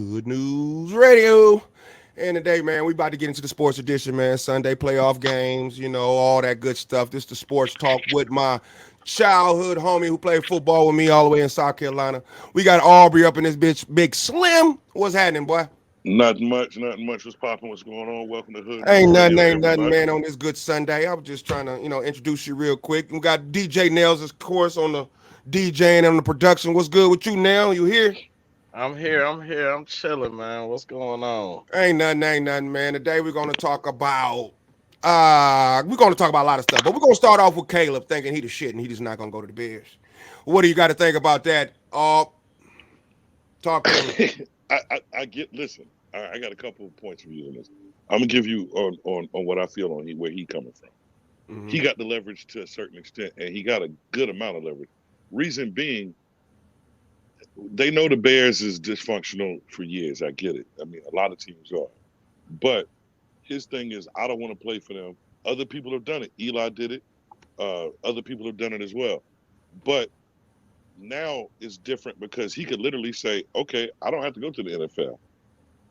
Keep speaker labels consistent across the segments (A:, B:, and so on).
A: Hood Newz Radio. And today, man, we about to get into the sports edition, man. Sunday playoff games, all that good stuff. This is the sports talk with my childhood homie who played football with me all the way in South Carolina. We got Aubrey up in this bitch, Big Slim. What's happening, boy?
B: Nothing much. Nothing much. What's popping? What's going on? Welcome to Hood
A: Ain't
B: Newz
A: nothing,
B: Radio,
A: ain't nothing,
B: everybody.
A: man, on this good Sunday. I was just trying to, introduce you real quick. We got DJ Nails, of course, on the DJing and on the production. What's good with you, Nail? You here?
C: I'm here. I'm chilling, man. What's going on?
A: Ain't nothing, man. Today we're gonna talk about a lot of stuff, but we're gonna start off with Caleb thinking he the shit and he just not gonna go to the Bears. What do you got to think about that? Talk to me.
B: I get. Listen, I got a couple of points of view on this. I'm gonna give you on what I feel on where he coming from.
A: Mm-hmm.
B: He got the leverage to a certain extent, and he got a good amount of leverage. Reason being, they know the Bears is dysfunctional for years. I get it. I mean, a lot of teams are, but his thing is, I don't want to play for them. Other people have done it. Eli did it. Other people have done it as well. But now it's different because he could literally say, okay, I don't have to go to the NFL.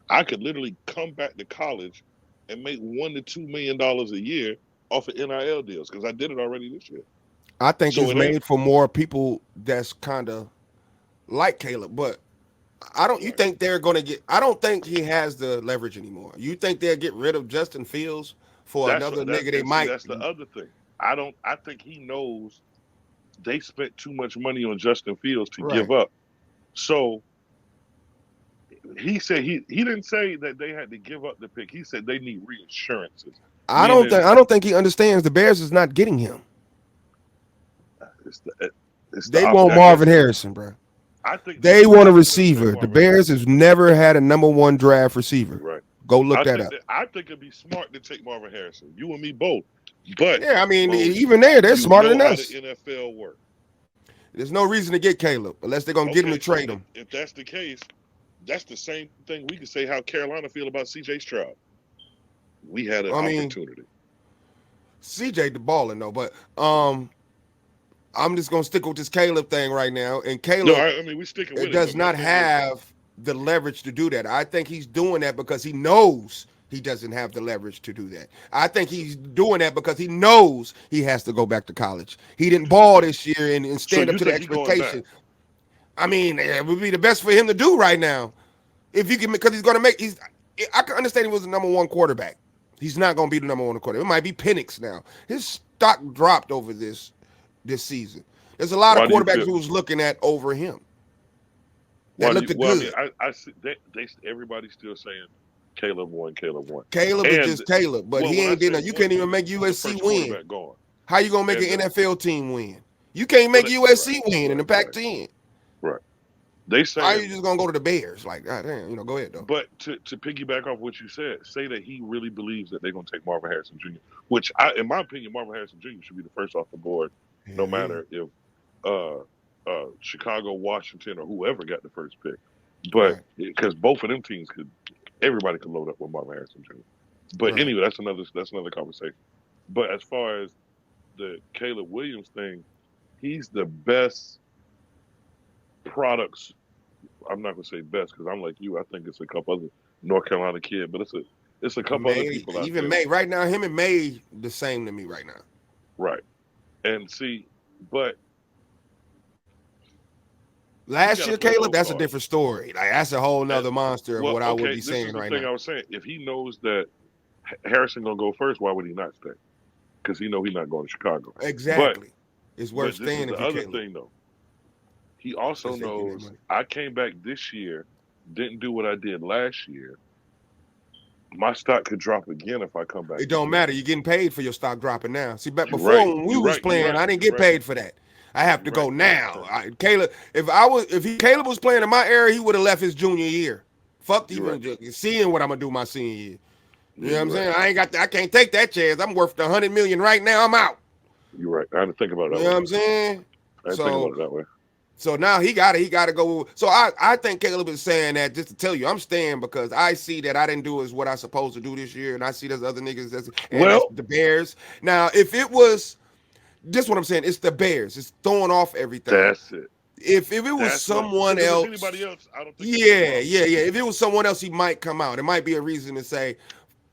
B: I could literally come back to college and make $1 to $2 million a year off of NIL deals because I did it already this year.
A: I think it's made for more people that's kind of like Caleb, but you think they're going to get, I don't think he has the leverage anymore. You think they'll get rid of Justin Fields for another nigga they might?
B: That's the other thing. I think he knows they spent too much money on Justin Fields to give up. So he said he didn't say that they had to give up the pick. He said they need reassurances.
A: I don't think he understands the Bears is not getting him. They want Marvin Harrison, bro. I think they want a receiver. The Bears has never had a number one draft receiver.
B: Right.
A: Go look that up.
B: I think it'd be smart to take Marvin Harrison. You and me both. But
A: yeah, I mean, even they're smarter than us.
B: How the NFL work.
A: There's no reason to get Caleb unless they're gonna get him to trade him.
B: If that's the case, that's the same thing we could say how Carolina feel about CJ Stroud. We had an opportunity.
A: CJ the balling though, but I'm just gonna stick with this Caleb thing right now. And Caleb,
B: we sticking with it.
A: Does not have the leverage to do that. I think he's doing that because he knows he doesn't have the leverage to do that. I think he's doing that because he knows he has to go back to college. He didn't ball this year and stand up to the expectation. I mean, it would be the best for him to do right now. If you can, because he's gonna make. I can understand he was the number one quarterback. He's not gonna be the number one quarterback. It might be Penix now. His stock dropped over this season. There's a lot of quarterbacks who was looking at over him. That looked good.
B: I see everybody's still saying Caleb won. Caleb
A: is just Caleb, but he ain't did. You can't even make USC win. How you gonna make an NFL team win? You can't make USC win in the Pac-10.
B: Right. They say.
A: How you just gonna go to the Bears? Like, God damn, go ahead though.
B: But to piggyback off what you said, say that he really believes that they're gonna take Marvin Harrison Jr., which in my opinion, Marvin Harrison Jr. should be the first off the board, no matter if Chicago, Washington, or whoever got the first pick. But because both of them teams everybody could load up with Marvin Harrison Jr. But anyway, that's another conversation. But as far as the Caleb Williams thing, he's the best products. I'm not gonna say best because I'm like you. I think it's a couple other North Carolina kid, but it's a couple other people out
A: even
B: there.
A: May right now. Him and May the same to me right now.
B: Right, and see, but
A: last year, Caleb, that's a different story. Like that's a whole nother monster of what I would be saying right now.
B: I was saying, if he knows that Harrison gonna go first, why would he not stay? Because he know he's not going to Chicago.
A: Exactly, it's worth staying.
B: The other thing though, he also knows I came back this year, didn't do what I did last year. My stock could drop again if I come back.
A: It don't matter. You're getting paid for your stock dropping now. See, back before when we was playing, I didn't get paid for that. I have to go now. Caleb, if Caleb was playing in my era, he would have left his junior year. Fuck even seeing what I'm gonna do my senior year. You know what I'm saying? I can't take that chance. I'm worth $100 million right now. I'm out.
B: You're right. I had to think about it that way.
A: You know what I'm saying?
B: I had to think about it that way.
A: So now he got to go. So I think Caleb is saying that just to tell you, I'm staying because I see that I didn't do as what I supposed to do this year, and I see there's other niggas that's the Bears. Now, if it was, this is what I'm saying, it's the Bears. It's throwing off everything.
B: That's it.
A: If it was
B: That's what.
A: someone
B: If it was
A: else,
B: anybody else, I don't think.
A: yeah. If it was someone else, he might come out. It might be a reason to say,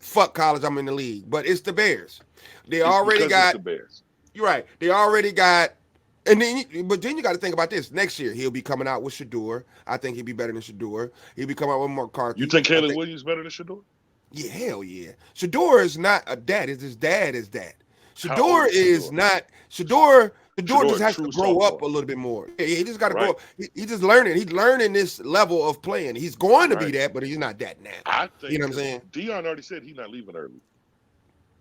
A: "Fuck college, I'm in the league." But it's the Bears. They
B: It's
A: already
B: because it's
A: got.
B: the Bears.
A: You're right. They already got. And then, but then you got to think about this. Next year, he'll be coming out with Shador. I think he'll be better than Shador. He'll be coming out with McCarthy.
B: You think Caleb Williams better than Shador?
A: Yeah, hell yeah. Shador is not a dad. It's his dad is that.
B: How old
A: Shador is not. Shador just has to
B: true
A: grow up
B: sophomore.
A: a little bit more. Yeah, he just got to
B: Right.
A: grow up. He's just learning. He's learning this level of playing. He's going to be
B: Right.
A: that, but he's not that now.
B: I think
A: You know what I'm saying?
B: Deion already said he's not leaving early.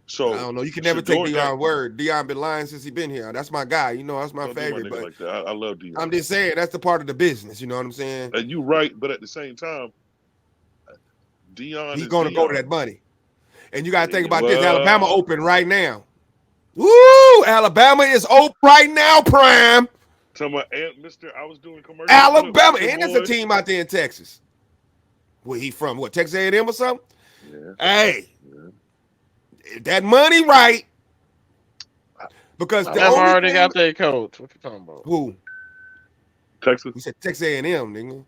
B: So
A: I don't know. You can never take
B: Shador
A: Deion's word. Deion been lying since he been here. That's my guy. You know, that's my
B: don't do my
A: favorite.
B: nigga
A: But
B: like that. I love Deion.
A: I'm just saying that's the part of the business. You know what I'm saying?
B: And you right, but at the same time, Deion
A: He's
B: is
A: going to
B: Deion.
A: go to that money. And you got to think about
B: Well,
A: this. Alabama open right now. Woo! Alabama is open right now, Prime.
B: Tell my aunt, Mister, I was doing commercials.
A: Alabama,
B: with the
A: and there's a
B: boys.
A: team out there in Texas. Where he from? What, Texas A&M or something?
B: Yeah.
A: Hey,
B: Yeah.
A: that money right. Because the
C: Them
A: only
C: already
A: thing,
C: got their coach. What you talking about?
A: who?
B: Texas.
A: We said Texas A&M, nigga.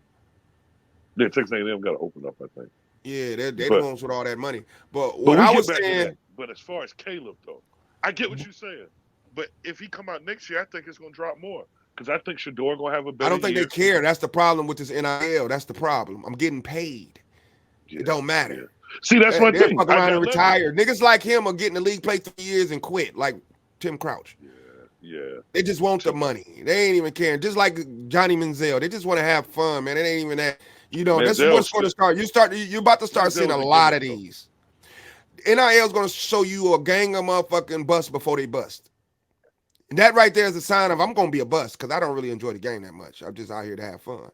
B: Yeah, Texas A&M got to open up, I think.
A: Yeah, they're the
B: But-
A: ones with all that money. But
B: But
A: what
B: we
A: I
B: get
A: was
B: back to
A: saying,
B: that. But as far as Caleb, though, I get what you're saying. But if he come out next year, I think it's going to drop more. Because I think Shador going to have a better
A: I don't think
B: year.
A: they care. That's the problem with this NIL. That's the problem. I'm getting paid.
B: Yeah,
A: It don't matter.
B: yeah. See, that's my
A: They're
B: thing.
A: fuck
B: I
A: around
B: got
A: and retire. Niggas like him are getting the league, play 3 years and quit, like Tim Crouch.
B: Yeah.
A: They just want the money. They ain't even caring. Just like Johnny Manziel, they just want to have fun, man. It ain't even that. You know, that's
B: Manziel's
A: what's going to start. You're about to start seeing a
B: Manziel's a
A: lot of
B: gimmick,
A: these. NIL is going to show you a gang of motherfucking busts before they bust. And that right there is a sign of I'm going to be a bust because I don't really enjoy the game that much. I'm just out here to have fun.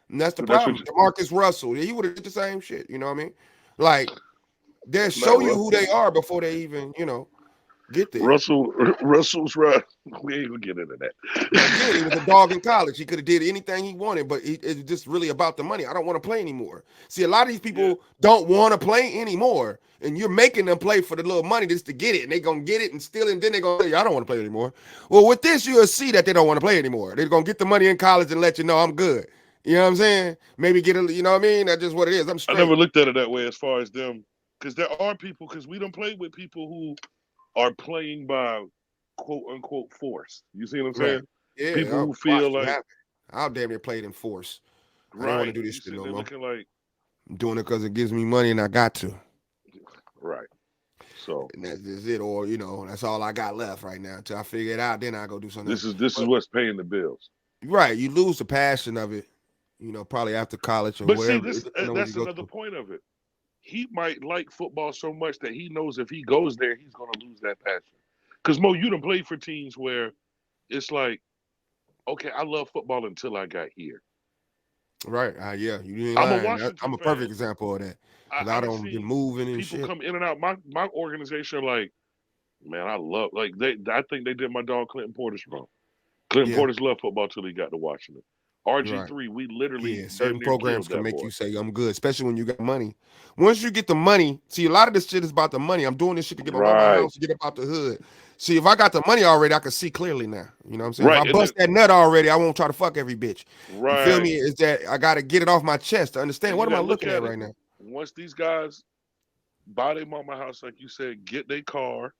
A: And that's the
B: But that's
A: problem.
B: what
A: DeMarcus Russell, he would have did the same shit. You know what I mean? Like, they'll show you who they are before they even, get there.
B: Russell's right. We ain't going to get into that.
A: Again, he was a dog in college. He could have did anything he wanted, but it's just really about the money. I don't want to play anymore. See, a lot of these people don't want to play anymore, and you're making them play for the little money just to get it, and they're going to get it and steal it, and then they're going to say, I don't want to play anymore. Well, with this, you'll see that they don't want to play anymore. They're going to get the money in college and let you know I'm good. You know what I'm saying? Maybe get a, you know what I mean? That's just what it is. I'm straight.
B: I never looked at it that way as far as them. Because there are people, because we don't play with people who are playing by quote unquote force. You see what I'm saying?
A: Right. Yeah,
B: People who feel like
A: I'll damn near play it in force. I don't want to do this shit no more.
B: Looking like
A: I'm doing it because it gives me money and I got to.
B: right. So
A: and that's just it, or that's all I got left right now. Until I figure it out, then I go do something.
B: This is what's paying the bills.
A: Right, you lose the passion of it. Probably after college or whatever.
B: See, that's another point of it. He might like football so much that he knows if he goes there, he's going to lose that passion. Because, Mo, you done played for teams where it's like, okay, I love football until I got here.
A: Right. Yeah. You ain't
B: I'm
A: lying.
B: a Washington
A: I'm a
B: fan.
A: perfect example of that. Because I don't been moving and
B: people
A: shit.
B: come in and out. My organization, like, man, I think they did my dog Clinton Portis wrong. Clinton Portis loved football till he got to Washington. RG3, we literally
A: certain programs can make
B: boy.
A: you say I'm good, especially when you got money. Once you get the money, see, a lot of this shit is about the money. I'm doing this shit to get my house, to get up out the hood. See, if I got the money already, I can see clearly now. You know what I'm saying?
B: Right.
A: If I bust that nut already, I won't try to fuck every bitch.
B: Right.
A: You feel me? Is that I got to get it off my chest to understand what am I looking at right now?
B: Once these guys buy their mama house, like you said, get their car,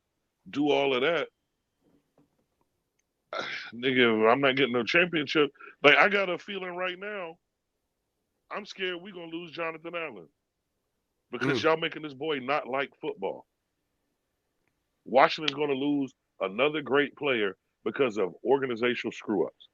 B: do all of that, nigga, I'm not getting no championship. Like, I got a feeling right now, I'm scared we're going to lose Jonathan Allen. Because y'all making this boy not like football. Washington's going to lose another great player because of organizational screw-ups.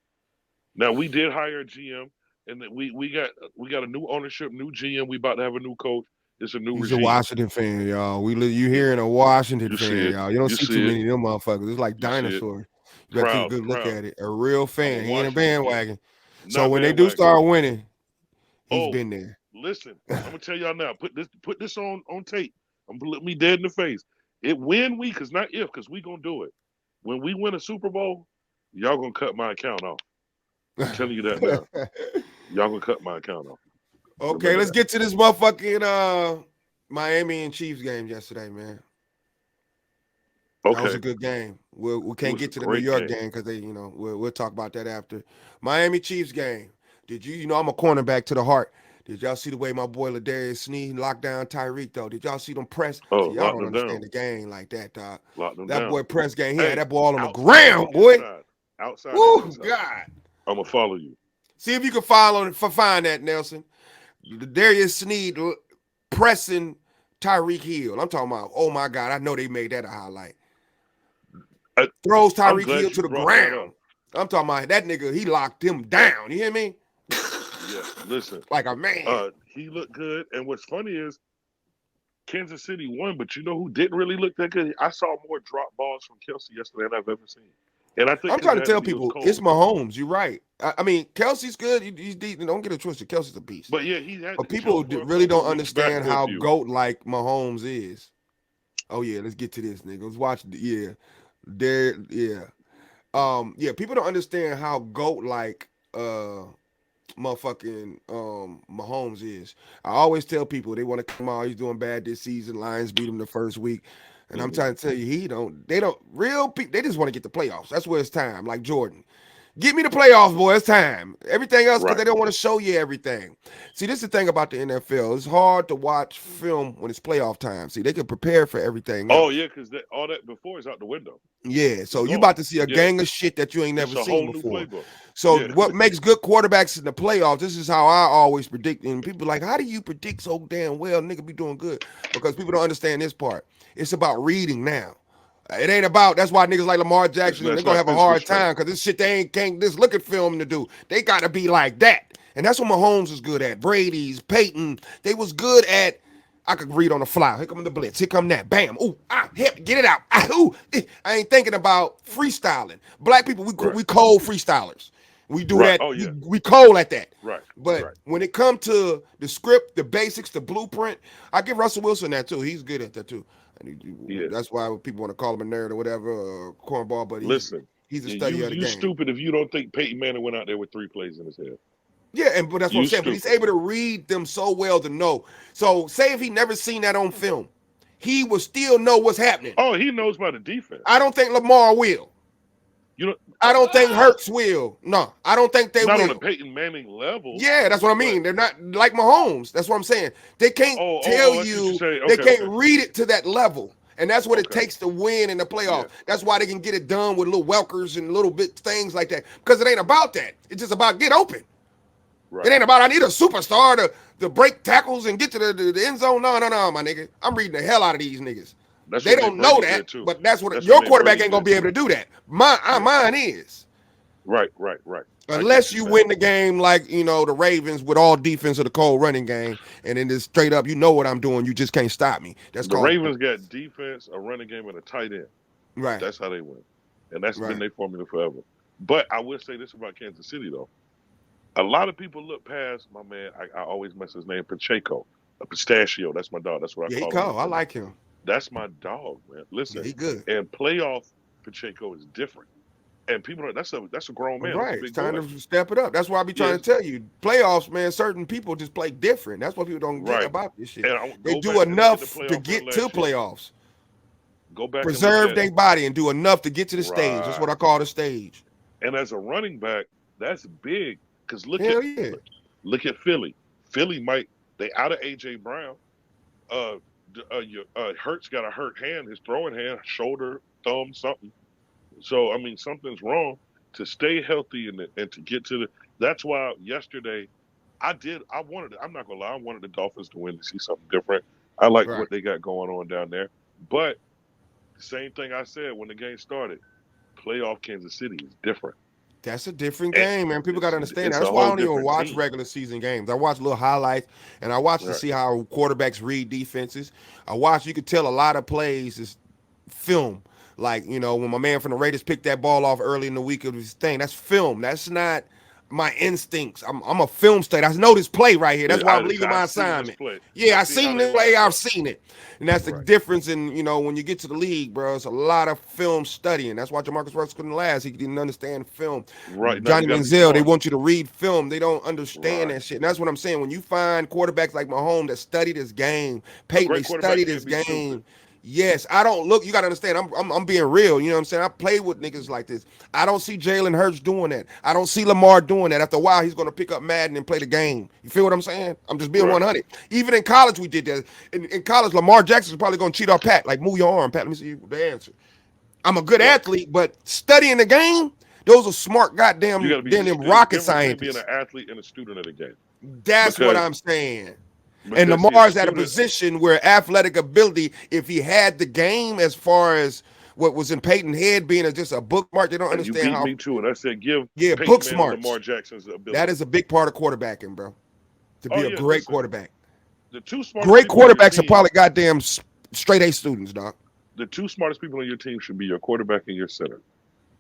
B: Now, we did hire a GM, and we got a new ownership, new GM. We about to have a new coach. It's a new regime.
A: He's a Washington fan, y'all. You hearing a Washington fan, y'all. You don't see too many of them motherfuckers. It's like dinosaurs. You got to take a good look at it. A real fan. He ain't a bandwagon. So when they do start winning, he's been there.
B: Listen, I'm gonna tell y'all now. Put this on tape. I'm gonna look me dead in the face. Because not if, because we gonna do it. When we win a Super Bowl, y'all gonna cut my account off. I'm telling you that now. Y'all gonna cut my account off.
A: Okay, let's get to this motherfucking Miami and Chiefs game yesterday, man. That was a
B: Okay.
A: good game. We
B: It
A: can't
B: was a
A: get to the New
B: great
A: York
B: game.
A: game because we'll talk about that after. Miami Chiefs game. Did you know I'm a cornerback to the heart? Did y'all see the way my boy Ladarius Sneed locked down Tyreek though? Did y'all see them press?
B: Oh,
A: See, y'all
B: locked
A: don't
B: them down.
A: understand the game like that, dog.
B: Locked them
A: That
B: down.
A: boy press game. He had
B: Hey,
A: that ball on the
B: outside and
A: ground, boy.
B: inside. Outside and
A: Woo,
B: inside.
A: God.
B: I'm gonna follow you.
A: See if you can find that, Nelson. Darius Sneed pressing Tyreek Hill. I'm talking about, oh my God, I know they made that a highlight. Throws
B: I'm
A: Tyreek
B: glad
A: Hill
B: you
A: to the
B: brought that
A: ground.
B: up.
A: I'm talking about that nigga, he locked him down. You hear me?
B: Yeah, listen.
A: Like a man.
B: He looked good. And what's funny is Kansas City won, but you know who didn't really look that good? I saw more drop balls from Kelsey yesterday than I've ever seen. And I think
A: I'm trying to tell
B: it was
A: people,
B: cold.
A: it's Mahomes. You're right. I mean, Kelsey's good. He's deep. Don't get it twisted. Kelsey's a beast.
B: But yeah, he had
A: But
B: to
A: people
B: choke for a
A: really
B: couple
A: don't
B: weeks back
A: understand
B: for a
A: how
B: few.
A: GOAT-like Mahomes is. Oh, yeah, let's get to this, nigga. Let's watch it. Yeah. There, yeah. Yeah, people don't understand how GOAT-like motherfucking Mahomes is. I always tell people they want to come out, he's doing bad this season. Lions beat him the first week. And I'm trying to tell you, real people, they just want to get the playoffs. That's where it's time, like Jordan. Get me the playoffs, boy. It's time. Everything else, because they don't want to show you everything. See, this is the thing about the NFL. It's hard to watch film when it's playoff time. See, they can prepare for everything else.
B: Oh, yeah, because all that before is out the window.
A: Yeah, so you about to see a gang of shit that you ain't never seen before. So what makes good quarterbacks in the playoffs, this is how I always predict. And people are like, how do you predict so damn well? Nigga be doing good. Because people don't understand this part. It's about reading now. It ain't about, that's why niggas like Lamar Jackson, they're going to have a hard time because this shit they can't just look at film to do. They got to be like that. And that's what Mahomes is good at. Brady's, Peyton, they was good at, I could read on the fly. Here come the blitz. Here come that. Bam. Ooh, hip, get it out. Ooh. I ain't thinking about freestyling. Black people, we cold freestylers. We do that.
B: Oh, yeah.
A: We cold at that.
B: Right.
A: But when it comes to the script, the basics, the blueprint, I give Russell Wilson that too. He's good at that too. And that's why people want to call him a nerd or whatever, or cornball. But he's a study of the game.
B: You stupid if you don't think Peyton Manning went out there with 3 plays in his head.
A: Yeah, but that's what I'm saying. But he's able to read them so well to know. So say if he never seen that on film, he will still know what's happening.
B: Oh, he knows by the defense.
A: I don't think Lamar will. I don't think Hurts will. No, I don't think they will.
B: Not on the Peyton Manning level.
A: Yeah, that's what I mean. They're not like Mahomes. That's what I'm saying. They can't tell you. They can't read it to that level. And that's what it takes to win in the playoffs. Yeah. That's why they can get it done with little Welkers and little bit things like that. Because it ain't about that. It's just about get open. Right. It ain't about I need a superstar to break tackles and get to the end zone. No, my nigga. I'm reading the hell out of these niggas. They don't know that, but that's your quarterback ain't gonna be able to do that. Mine is.
B: Right.
A: Unless you win the game like the Ravens with all defense of the cold running game, and then just straight up, you know what I'm doing. You just can't stop me. That's
B: the Ravens got defense, a running game, and a tight end.
A: Right.
B: That's how they win, and that's been their formula forever. But I will say this about Kansas City though. A lot of people look past my man. I always mess his name, Pacheco, Pistachio. That's my dog. That's what I call him.
A: I like him.
B: That's my dog, man. Listen,
A: he good.
B: And playoff Pacheco is different. And people are that's a grown man.
A: Right. It's time to step it up. That's why I be trying to tell you. Playoffs, man, certain people just play different. That's what people don't get about this shit. They do enough to get to playoffs.
B: Go back.
A: Preserve their body and do enough to get to the stage. That's what I call the stage.
B: And as a running back, that's big. Because look at Philly. Philly they out of AJ Brown. Hurts got a hurt hand, his throwing hand, shoulder, thumb, something. So I mean, something's wrong. To stay healthy and to get to that's why yesterday I'm not gonna lie, I wanted the Dolphins to win to see something different. I like what they got going on down there. But the same thing I said when the game started, playoff Kansas City is different.
A: That's a different game, man. People got to understand that. That's why I don't even watch regular season games. I watch little highlights, and I watch to see how quarterbacks read defenses. You could tell a lot of plays is film. Like, when my man from the Raiders picked that ball off early in the week of his thing, that's film. That's not my instincts. I'm a film study. I know this play right here. That's why I'm leaving my assignment. Yeah, I've seen this play. I've seen it. And that's the difference in, when you get to the league, bro, it's a lot of film studying. That's why Jamarcus Russell couldn't last. He didn't understand film.
B: Right.
A: Johnny Manziel, they want you to read film. They don't understand that shit. And that's what I'm saying. When you find quarterbacks like Mahomes that study this game, Peyton, they study this game. Yes, I don't look. You gotta understand. I'm being real. You know what I'm saying? I play with niggas like this. I don't see Jalen Hurts doing that. I don't see Lamar doing that. After a while, he's gonna pick up Madden and play the game. You feel what I'm saying? I'm just being
B: Right.
A: 100. Even in college, we did that. In college, Lamar Jackson's probably gonna cheat our Pat. Like, move your arm, Pat. Let me see the answer. I'm a good athlete, but studying the game, those are smart goddamn
B: You got to be
A: damn rocket scientists.
B: Being an athlete and a student of the game.
A: That's what I'm saying. And
B: Because,
A: Lamar's at a position where athletic ability, if he had the game as far as what was in Peyton's head being just a book smart, they don't
B: and you
A: understand
B: beat
A: how.
B: me too, and I said give
A: Yeah,
B: Peyton
A: book
B: Manning
A: smarts.
B: Lamar Jackson's ability.
A: That is a big part of quarterbacking, bro. To be a great quarterback.
B: The two smartest
A: Great
B: people on your
A: quarterbacks are
B: team-
A: probably goddamn straight A students, dog.
B: The two smartest people on your team should be your quarterback and your center.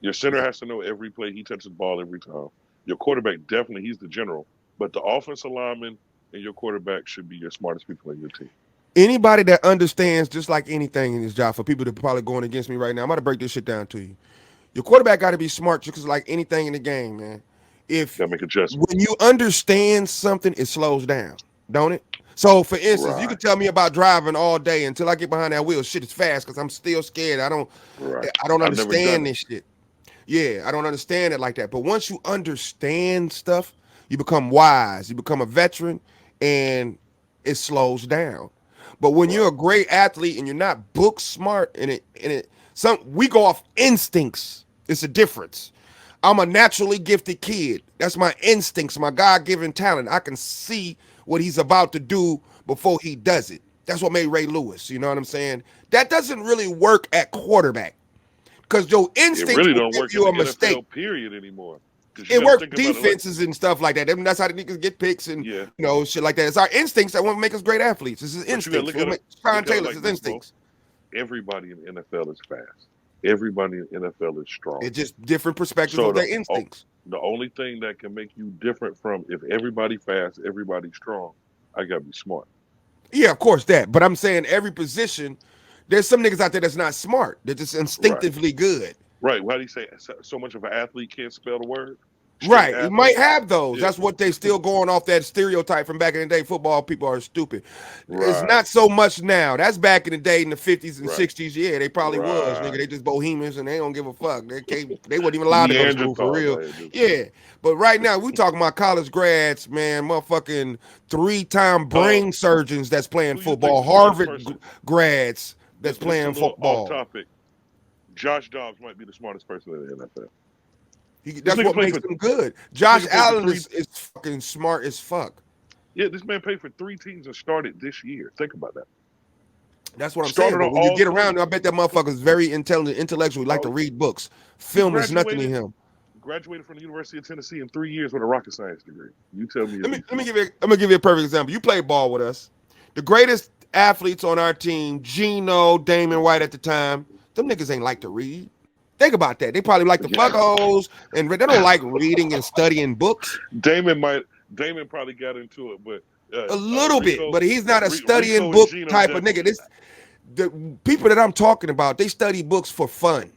B: Your center has to know every play. He touches the ball every time. Your quarterback, definitely, he's the general. But the offensive lineman and your quarterback should be your smartest people on your team.
A: Anybody that understands, just like anything in this job, for people that are probably going against me right now, I'm going to break this shit down to you. Your quarterback got to be smart just because like anything in the game, man. If
B: Gotta make adjustments.
A: when you understand something, it slows down, don't it? So, for instance, you can tell me about driving all day until I get behind that wheel. Shit is fast because I'm still scared. I don't understand this shit. Yeah, I don't understand it like that. But once you understand stuff, you become wise. You become a veteran, and it slows down. But when you're a great athlete and you're not book smart, we go off instincts. It's a difference. I'm a naturally gifted kid. That's my instincts, my God-given talent. I can see what he's about to do before he does it. That's what made Ray Lewis. You know what I'm saying? That doesn't really work at quarterback because your instincts
B: really
A: will
B: don't work
A: give you
B: in
A: a
B: the
A: mistake.
B: NFL period anymore.
A: It works defenses and stuff like that. That's how the niggas get picks and shit like that. It's our instincts that want to make us great athletes. This is instincts. Sean Taylor's instincts.
B: Everybody in the NFL is fast. Everybody in the NFL is strong.
A: It's just different perspectives of their instincts.
B: The only thing that can make you different from if everybody fast, everybody strong, I gotta be smart.
A: Yeah, of course that. But I'm saying every position, there's some niggas out there that's not smart. They're just instinctively good.
B: Right. Why do you say so much of an athlete can't spell the word?
A: Right. You might have those. That's what they still going off that stereotype from back in the day. Football people are stupid. It's not so much now. That's back in the day in the 50s and 60s. Yeah, they probably was. Nigga, they just bohemians and they don't give a fuck. They weren't even allowed to go to school for real. Yeah. But right now, we talking about college grads, man, motherfucking 3-time brain surgeons that's playing football, Harvard grads that's playing football.
B: Off topic. Josh Dobbs might be the smartest person in the NFL.
A: That's what makes him good. Josh Allen is fucking smart as fuck.
B: Yeah, this man played for 3 teams and started this year. Think about that.
A: That's what I'm saying. But when you get around, I bet that motherfucker's very intelligent, intellectual. He like to read books. Film is nothing to him.
B: Graduated from the University of Tennessee in 3 years with a rocket science degree. You tell me.
A: Let me give you a perfect example. You played ball with us. The greatest athletes on our team, Geno, Damon White at the time, them niggas ain't like to read. Think about that. They probably like the fuck hoes, and they don't like reading and studying books.
B: Damon probably got into it, but
A: a little bit. But he's not a studying book type of nigga. The people that I'm talking about, they study books for fun.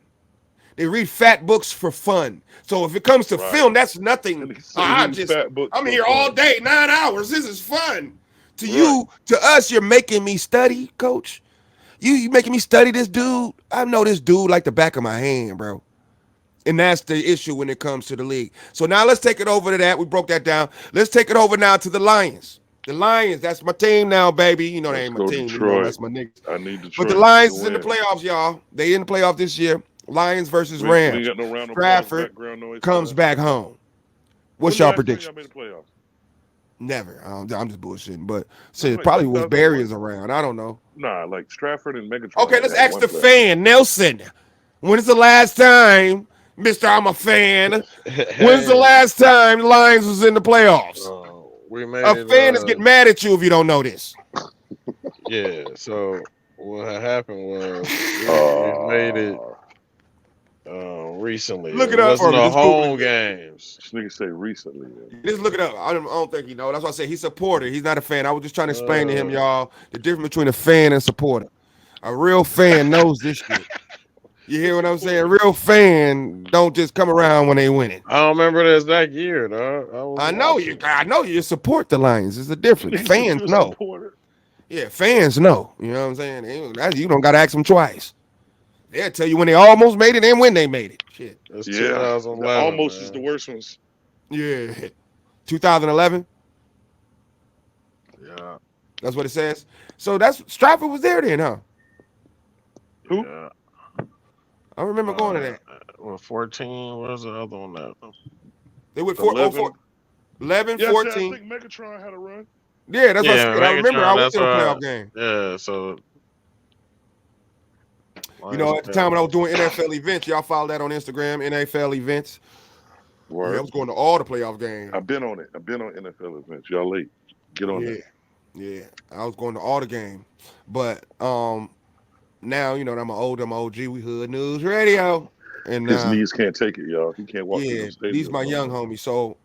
A: They read fat books for fun. So if it comes to film, that's nothing. I'm here all day, 9 hours. This is fun. To you, to us, you're making me study, coach. You making me study this dude? I know this dude like the back of my hand, bro. And that's the issue when it comes to the league. So now let's take it over to that. We broke that down. Let's take it over now to the Lions. The Lions, that's my team now, baby. You know they ain't my team. You know, that's my niggas.
B: I need Detroit.
A: But the Lions is in the playoffs, y'all. They in the playoff this year. Lions versus Rams. Stratford comes back home. What's y'all prediction? Never. I'm just bullshitting. But shit, probably was Barriers around. I don't know.
B: Nah, like Stratford and Megatron.
A: Okay, let's ask the fan, Nelson. When's the last time, Mr. I'm a fan? When's the last time the Lions was in the playoffs? A fan is getting mad at you if you don't know this.
C: Yeah, so what happened was we made it recently.
A: Look it up.
C: Wasn't a home games.
B: This nigga say recently.
A: Just look it up. I don't think he knows. That's why I say he's a supporter. He's not a fan. I was just trying to explain to him, y'all, the difference between a fan and supporter. A real fan knows this shit. You hear what I'm saying? A real fan don't just come around when they winning.
C: I don't remember this that year, dog.
A: I know you support the Lions. It's a difference. Fans know. Yeah, fans know. You know what I'm saying? You don't got to ask them twice. They'll tell you when they almost made it and when they made it. Shit.
C: It's
B: Yeah, the
C: 2011,
B: almost is the
C: man.
B: worst ones.
A: Yeah. 2011.
C: Yeah,
A: That's what it says. So that's Stratford was there then, huh?
B: Who?
C: yeah.
A: I remember going to that.
C: Well, 14. Where's the other one at?
A: They went
B: 11.
A: 11,
B: Yeah, see, I
A: 14.
B: think Megatron had a run.
A: Yeah, that's what I
C: Yeah,
A: said. I remember I
C: Megatron.
A: went
C: That's
A: to a
C: why.
A: playoff game.
C: Yeah, so
A: You know, at the time when I was
C: Panthers.
A: doing NFL events, y'all follow that on Instagram, NFL events. Yeah, I
B: Word.
A: was going to all the playoff games.
B: I've been on it. I've been on NFL events. Y'all late. Get on
A: Yeah,
B: that.
A: yeah. I was going to all the games. But now, you know, I'm an OG. We Hood Newz Radio. And
B: His knees can't take it, y'all. He can't walk through
A: yeah,
B: those
A: these
B: stadiums
A: my
B: no
A: young
B: more.
A: homies. So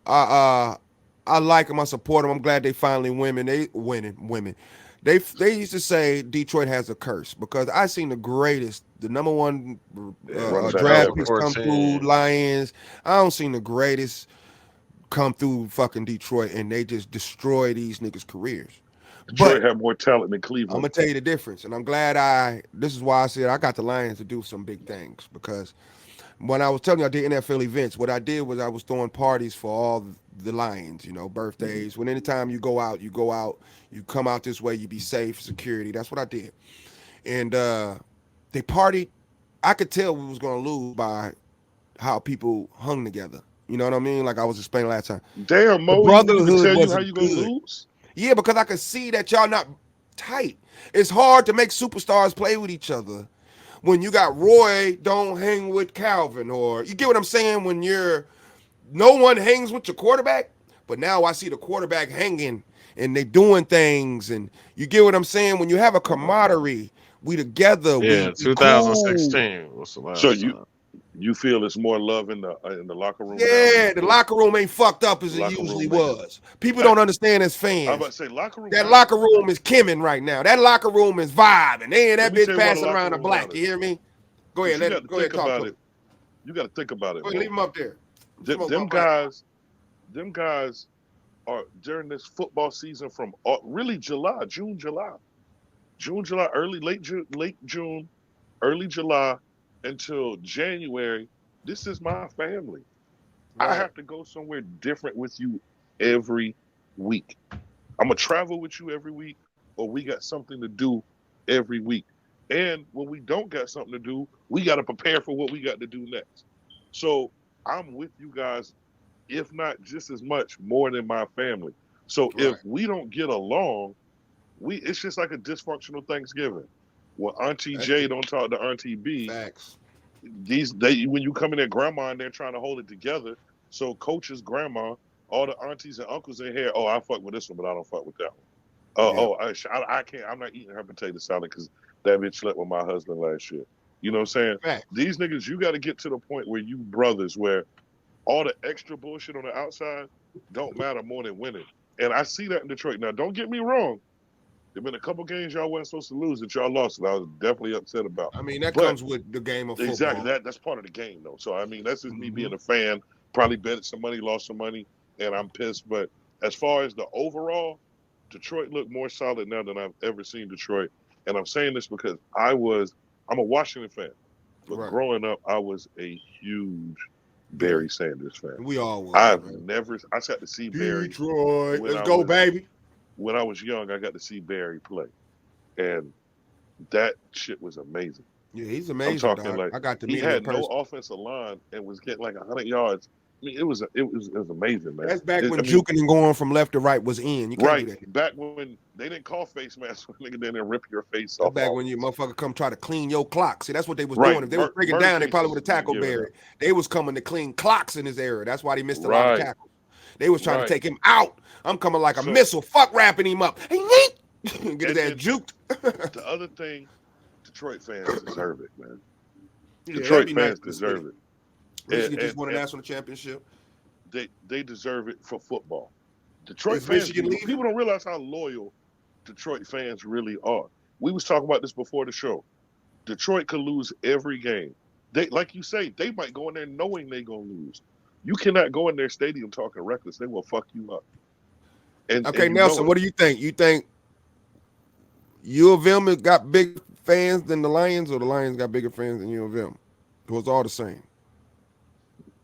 A: I like them. I support them. I'm glad they finally winning. They winning. Women. They used to say Detroit has a curse because I seen the greatest, the number one
B: Yeah, running back
A: draft
B: ever.
A: picks come through
C: 2014.
A: Lions. I don't seen the greatest come through fucking Detroit, and they just destroy these niggas' careers.
B: Detroit
A: But
B: had more talent than
A: I'm
B: Cleveland.
A: gonna tell you the difference, and I'm glad this is why I said I got the Lions to do some big things because when I was telling you I did NFL events, what I did was I was throwing parties for all the Lions, you know, birthdays. When anytime you go out, you come out this way, you be safe, security. That's what I did. And they partied. I could tell we was gonna lose by how people hung together. You know what I mean? Like I was explaining last time.
B: Damn,
A: The
B: Mo, you want me to
A: brotherhood
B: tell you how
A: wasn't
B: you gonna
A: good.
B: lose?
A: Yeah, because I could see that y'all not tight. It's hard to make superstars play with each other when you got Roy don't hang with Calvin, or you get what I'm saying, when no one hangs with your quarterback, but now I see the quarterback hanging and they doing things, and you get what I'm saying, when you have a camaraderie, we together,
C: Yeah,
A: we cool.
C: 2016 was the
B: So
C: last time.
B: you feel it's more love in the locker room now than
A: Yeah, the
B: before?
A: locker room ain't fucked up as
B: The
A: it
B: locker
A: usually
B: room ain't.
A: was. People
B: I
A: don't understand as
B: I'm about
A: fans.
B: to say locker room
A: That
B: matters.
A: locker room is Kimming right now. That locker room is vibing. They ain't
B: Let
A: that
B: me tell
A: bitch
B: you why the
A: passing
B: locker
A: around a
B: room
A: black. You
B: matters.
A: hear me? Go
B: Because
A: ahead, go ahead, talk to him.
B: You got to think about it,
A: Go ahead, leave
B: Mo.
A: him up there. Smoke my
B: Them
A: black.
B: them guys are during this football season from really June, July, late June, early July until January. This is my family. I
A: Right.
B: have to go somewhere different with you every week. I'm gonna travel with you every week, or we got something to do every week. And when we don't got something to do, we got to prepare for what we got to do next. So I'm with you guys, if not just as much, more than my family. So if
A: Right.
B: we don't get along, it's just like a dysfunctional Thanksgiving. When Auntie
A: That's
B: J
A: the
B: don't talk to Auntie B,
A: facts.
B: when you come in there, grandma and they're trying to hold it together. So coach's grandma, all the aunties and uncles in here, oh, I fuck with this one, but I don't fuck with that one.
A: Yeah.
B: I can't. I'm not eating her potato salad because that bitch slept with my husband last year. You know what I'm saying?
A: Facts.
B: These niggas, you got to get to the point where you brothers, where all the extra bullshit on the outside don't matter more than winning. And I see that in Detroit. Now, don't get me wrong. There've been a couple games y'all wasn't supposed to lose that y'all lost, and I was definitely upset about.
A: I mean, that
B: But
A: comes with the game of
B: exactly
A: football.
B: that's part of the game, though. So I mean, that's just me
A: Hmm.
B: being a fan. Probably betted some money, lost some money, and I'm pissed. But as far as the overall, Detroit looked more solid now than I've ever seen Detroit. And I'm saying this because I'm a Washington fan, but
A: Right.
B: growing up, I was a huge
A: Barry.
B: Barry Sanders fan.
A: We all was, man.
B: I got to see Barry
A: Detroit.
B: when
A: Let's
B: I
A: go,
B: was
A: baby.
B: when I was young. I got to see Barry play, and that shit was amazing.
A: Yeah, he's
B: I'm
A: amazing,
B: talking
A: dog.
B: like
A: I got to
B: he
A: meet him in
B: had no
A: person.
B: offensive line and was getting like 100 yards. I mean, it was amazing, man.
A: That's back
B: I
A: when
B: mean,
A: juking and going from left to right was in. You can't do
B: right
A: that.
B: back when they didn't call face masks, when nigga didn't rip your face
A: That's
B: off
A: back when you
B: almost.
A: motherfucker come try to clean your clock. See, that's what they was
B: Right,
A: doing. If they was breaking
B: murder
A: down, they probably
B: cases
A: would have
B: was getting
A: tackled
B: given
A: Barry.
B: out.
A: They was coming to clean clocks in his era. That's why they missed a lot of
B: Right,
A: tackles. They was trying to
B: right.
A: take him out. I'm coming like a
B: So
A: missile. Fuck wrapping him up. Hey, yeet. Get his ass
B: and
A: juked.
B: the other thing, Detroit fans deserve it, man.
A: Yeah, that'd
B: Detroit
A: be nice
B: fans
A: to see.
B: deserve it,
A: Michigan just
B: and
A: won a
B: and
A: national championship.
B: they deserve it for football. Detroit
A: Is
B: fans
A: Michigan
B: be
A: leaving?
B: people don't realize how loyal Detroit fans really are. We was talking about this before the show. Detroit could lose every game. They, like you say, they might go in there knowing they gonna lose. You cannot go in their stadium talking reckless. They will fuck you up, and
A: Okay,
B: you know
A: Nelson,
B: it.
A: what do you think? You think U of M has got bigger fans than the Lions, or the Lions got bigger fans than U of M? It was all the same.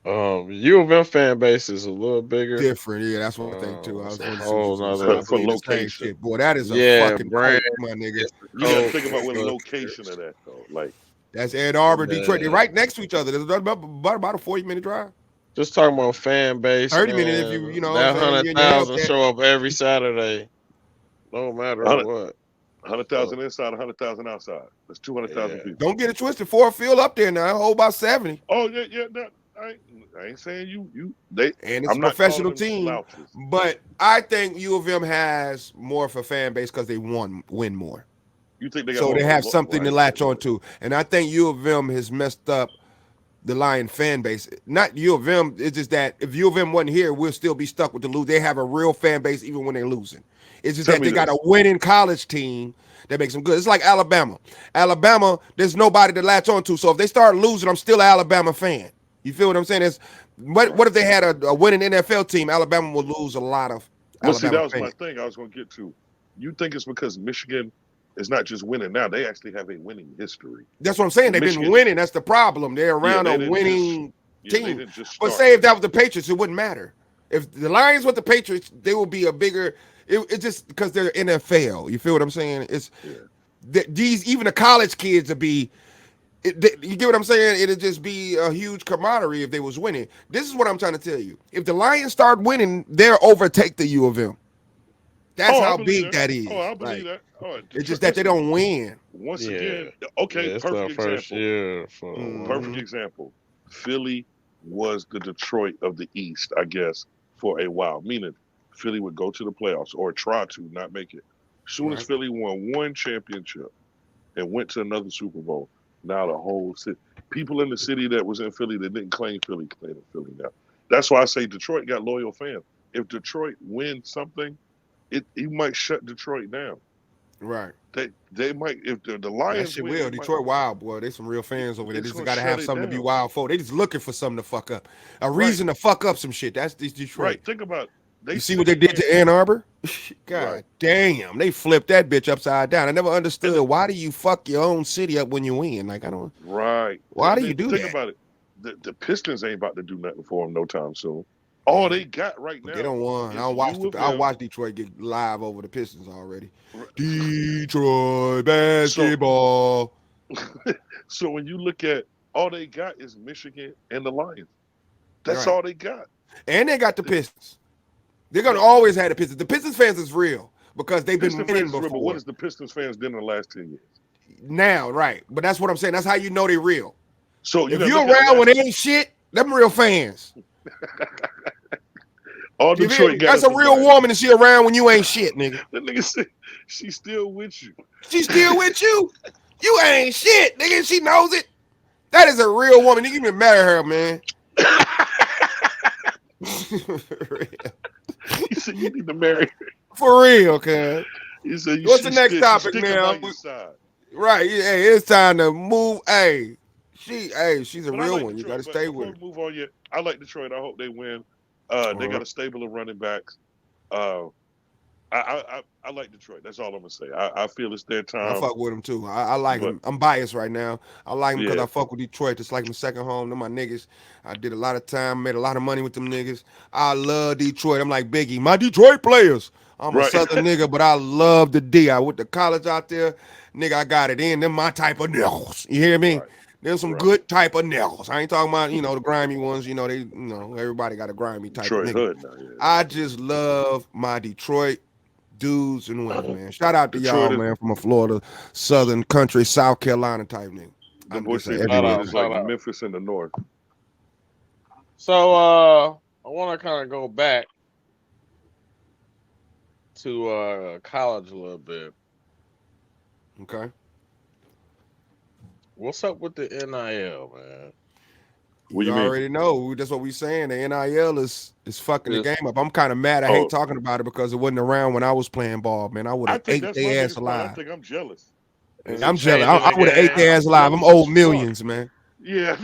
C: U of M fan base is a little bigger.
A: Different, yeah, that's what I think too. I was
C: It's a
A: going to
C: whole
A: say
C: nother
A: I believe the same
B: location.
A: shit. Boy, that is a fucking
C: brand.
A: coat, my nigga.
B: You got to think about where the location of that though. Like
A: That's Ann Arbor,
C: Yeah.
A: Detroit. They're right next to each other. There's about a 40-minute drive.
C: Just talking about fan base.
A: 30
C: man,
A: minutes if you know
C: that
A: what I'm saying,
C: 100,000
A: you're
C: show up every Saturday, no matter
B: 100
C: what.
B: 100,000 inside, 100,000 outside. That's 200,000
C: Yeah.
B: people.
A: Don't get it twisted. Ford Field up there now. Hold about 70.
B: Oh yeah. I ain't saying you. They
A: And it's
B: I'm
A: a
B: not
A: professional
B: calling them
A: team.
B: slouches.
A: But I think U of M has more of a fan base because they win more.
B: You think they got
A: So
B: more
A: they
B: of a
A: have
B: lo-
A: something to
B: right.
A: latch on to. And I think U of M has messed up the Lion fan base. Not U of M, it's just that if U of M wasn't here, we'll still be stuck with the lose. They have a real fan base even when they're losing. It's just
B: Tell
A: that
B: me
A: they got
B: this.
A: a winning college team that makes them good. It's like Alabama. Alabama, there's nobody to latch on to. So if they start losing, I'm still an Alabama fan. You feel what I'm saying? What if they had a winning NFL team? Alabama would lose a lot of
B: Well, see,
A: Alabama
B: that was
A: fans.
B: my thing I was going to get to. You think it's because Michigan is not just winning now. They actually have a winning history.
A: That's what I'm saying. They've
B: Michigan-
A: been winning. That's the problem. They're around
B: they
A: a
B: didn't
A: winning
B: They
A: team.
B: didn't just
A: But
B: start.
A: say if that was the Patriots, it wouldn't matter. If the Lions with the Patriots, they will be a bigger. It's just because they're NFL. You feel what I'm saying? It's these even the college kids would be. You get what I'm saying? It'd just be a huge camaraderie if they was winning. This is what I'm trying to tell you. If the Lions start winning, they'll overtake the U of M. That's
B: I
A: how
B: believe
A: big that is.
B: Oh, I believe
A: Like,
B: that. Oh,
A: it's just that they don't win.
B: Once
C: Yeah.
B: again, okay,
C: Yeah, it's our
B: perfect
C: first
B: example.
C: year. For,
B: Perfect example. Philly was the Detroit of the East, I guess, for a while. Meaning, Philly would go to the playoffs or try to, not make it. As soon as
A: Right.
B: Philly won one championship and went to another Super Bowl, now the whole city, people in the city that was in Philly that didn't claim Philly Philly now. That's why I say Detroit got loyal fans. If Detroit wins something, you might shut Detroit down.
A: Right.
B: They might if the
A: That
B: Lions
A: shit
B: win,
A: will.
B: they might-
A: Detroit wild, boy. They some real fans over there. They
B: It's
A: just
B: gonna
A: got to
B: shut
A: have
B: it
A: something to be
B: down.
A: wild for. They just looking for something to fuck up. A reason to fuck up some shit. That's Detroit.
B: Right. Think about
A: You see what they did to Ann Arbor? God
B: Right.
A: damn. They flipped that bitch upside down. I never understood why do you fuck your own city up when you win? Like, I don't.
B: Right.
A: Why
B: And
A: do you
B: then
A: do
B: think
A: that?
B: about it. The Pistons ain't about to do nothing for them no time soon. All they got right now.
A: They don't want.
B: is
A: I don't watch.
B: U of
A: I
B: M.
A: watch Detroit get live over the Pistons already.
B: Right.
A: Detroit basketball.
B: So when you look at all they got is Michigan and the Lions. That's
A: Right.
B: all they got.
A: And they got the Pistons. They're gonna always have the Pistons. The Pistons fans is real because they've been
B: Pistons
A: winning
B: fans, but
A: before.
B: what has the Pistons fans done in the last 10 years?
A: Now, right? But that's what I'm saying. That's how you know they real.
B: So
A: If
B: gotta
A: you're
B: look at the
A: around when
B: last-
A: they ain't shit, them real fans.
B: all
A: You feel
B: Detroit
A: me?
B: got
A: That's
B: is
A: a real
B: Lions.
A: woman and she around when you ain't shit, nigga.
B: That nigga said she's still with you.
A: She still with you. You ain't shit, nigga. She knows it. That is a real woman. You can even marry her, man.
B: He said you need to marry her.
A: For real, cuz.
B: He said
A: What's the next
B: she's
A: topic
B: sticking
A: now?
B: by your side.
A: Right. Hey, it's time to move. Hey, she's a
B: But I
A: real
B: like
A: one. You
B: Detroit,
A: got to
B: but
A: stay
B: before
A: with her.
B: we move on yet, I like Detroit. I hope they win. They got a stable of running backs. I like Detroit. That's all I'm gonna say. I feel it's their
A: I
B: time.
A: fuck with him too. I like him. I'm biased right now. I like him because I fuck with Detroit. It's like my second home. They're my niggas. I did a lot of time, made a lot of money with them niggas. I love Detroit. I'm like Biggie. My Detroit players. I'm a Southern nigga, but I love the D. I went to college out there. Nigga, I got it in. Them my type of niggas. You hear me?
B: Right.
A: There's some good type of niggas. I ain't talking about, the grimy ones. Everybody got a grimy type
B: Detroit
A: of nigga.
B: Hood now. Yeah.
A: I just love my Detroit dudes and women, man. Shout out to
B: Detroit
A: y'all, man, from a Florida, Southern country, South Carolina type nigga.
B: The boy said
A: everywhere.
B: Detroit is like Memphis in the north.
C: So I want to kind of go back to college a little bit.
A: Okay.
C: What's up with the NIL, man?
B: What
A: You
B: you mean?
A: already know. That's what we saying. The NIL is fucking the game up. I'm kind of mad. I hate talking about it because it wasn't around when I was playing ball, man. I would have ate
B: that's
A: their
B: my
A: ass
B: biggest problem.
A: alive.
B: I think I'm jealous.
A: I'm jealous. I would have ate their ass alive. I'm owed millions, man.
B: Yeah.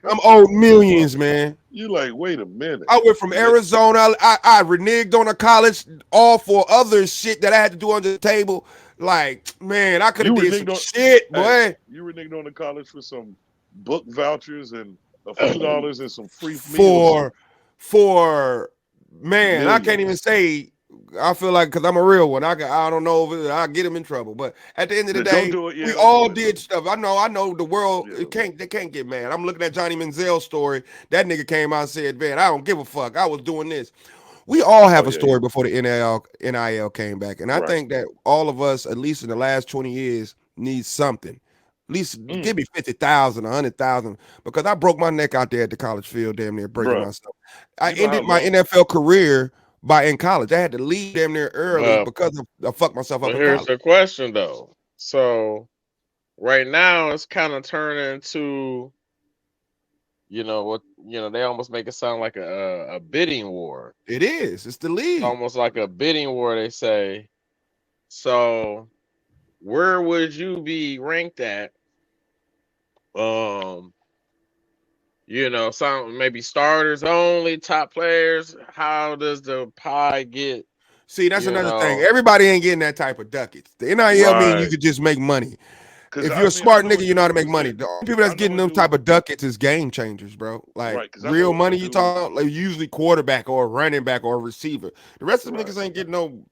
A: I'm owed millions, man.
B: You like, wait a minute.
A: I went from Arizona. I reneged on a college all for other shit that I had to do under the table. Like, man, I could have
B: You
A: did some
B: reneged on
A: shit,
B: hey,
A: boy.
B: you reneged on the college for some book vouchers and a few dollars and some free meals.
A: For man, I can't
B: Millions.
A: even say. I feel like because I'm a real one, I don't know if I get him in trouble. But at the end of the
B: Don't
A: day,
B: do it. Yeah,
A: we
B: don't
A: all
B: do it.
A: did stuff. I know the world
B: Yeah,
A: they can't get mad. I'm looking at Johnny Manziel's story. That nigga came out and said, "Man, I don't give a fuck. I was doing this." We all have a story before the NIL came back, and I
B: Right.
A: think that all of us, at least in the last 20 years, need something. At least give me 50,000, 100,000, because I broke my neck out there at the college field, damn near breaking
B: Bruh,
A: myself. I
B: you know how
A: ended my
B: long-
A: NFL career in college. I had to leave damn near early
C: Well,
A: because I fucked myself up
C: but
A: in
C: here's
A: college.
C: the question though. So right now it's kind of turning to, they almost make it sound like a bidding war.
A: It is. It's the league.
C: Almost like a bidding war, they say. So where would you be ranked at? Some maybe starters only, top players. How does the pie get?
A: See, that's another thing. Everybody ain't getting that type of ducats. The NIL mean you could just make money. If you're a smart nigga, you know how to make money. The only people that's getting them type of ducats is game changers, bro. Like real money you talk, like usually quarterback or running back or receiver. The rest of them niggas ain't getting no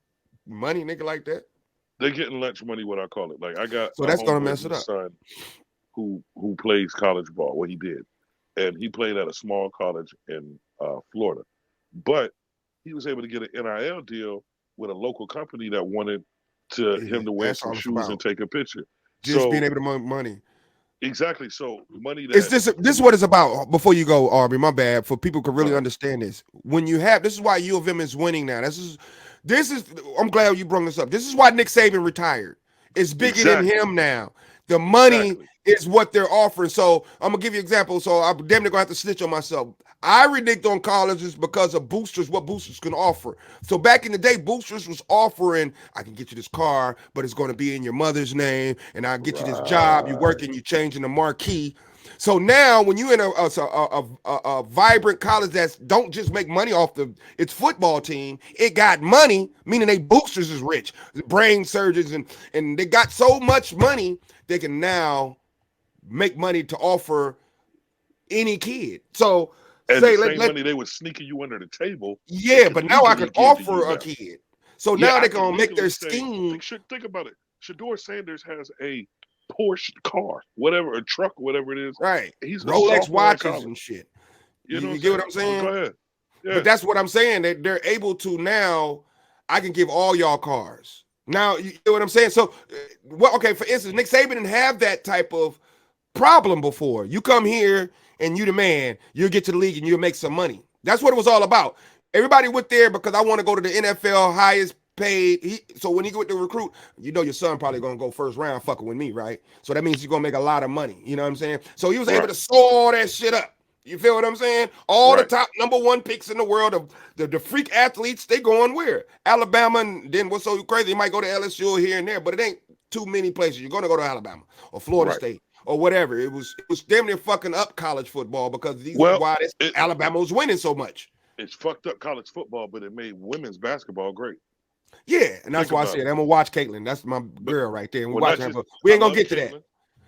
A: money, nigga, like that.
B: They're getting lunch money, what I call it. Like I got
A: so that's gonna mess it up.
B: Son who plays college ball. What he did, and he played at a small college in Florida, but he was able to get an NIL deal with a local company that wanted him to wear some shoes and take a picture.
A: Just being able to make money.
B: Exactly. So money that
A: is this is what it's about. Before you go, Arby, my bad. For people who can really understand this, when you have this is why U of M is winning now. This is. I'm glad you brought this up. This is why Nick Saban retired. It's bigger than him now. The money is what they're offering. So I'm gonna give you an example. So I'm damn near gonna have to snitch on myself. I reneged on colleges because of boosters, what boosters can offer. So back in the day, boosters was offering, I can get you this car, but it's going to be in your mother's name, and I'll get you this job. You working, you changing the marquee. So now, when you in a vibrant college that don't just make money off its football team, it got money, meaning they boosters is rich, brain surgeons, and they got so much money they can now make money to offer any kid. So
B: and the same money they was sneaking you under the table.
A: Yeah, but now I can offer a kid. So now they're gonna make their scheme.
B: Think about it. Shador Sanders has a Porsche car, whatever, a truck, whatever it is.
A: Right.
B: He's
A: Rolex watches and shit.
B: You
A: get what I'm saying?
B: Go ahead.
A: Yeah. But that's what I'm saying. That they're able to now. I can give all y'all cars. Now you get what I'm saying. So, okay. For instance, Nick Saban didn't have that type of problem before. You come here and you the man. You'll get to the league and you'll make some money. That's what it was all about. Everybody went there because I want to go to the NFL highest paid. So when he go with the recruit, your son probably gonna go first round fucking with me, right? So that means you're gonna make a lot of money. You know what I'm saying? So he was able to sew all that shit up. You feel what I'm saying? All the top number one picks in the world of the freak athletes, they going where? Alabama, and then what's so crazy? They might go to LSU here and there, but it ain't too many places. You're gonna go to Alabama or Florida State or whatever. It was damn near fucking up college football because Alabama was winning so much.
B: It's fucked up college football, but it made women's basketball great.
A: Yeah, and that's why I said I'm gonna watch Caitlin. That's my girl right there. And we're watching her. We ain't gonna get to that.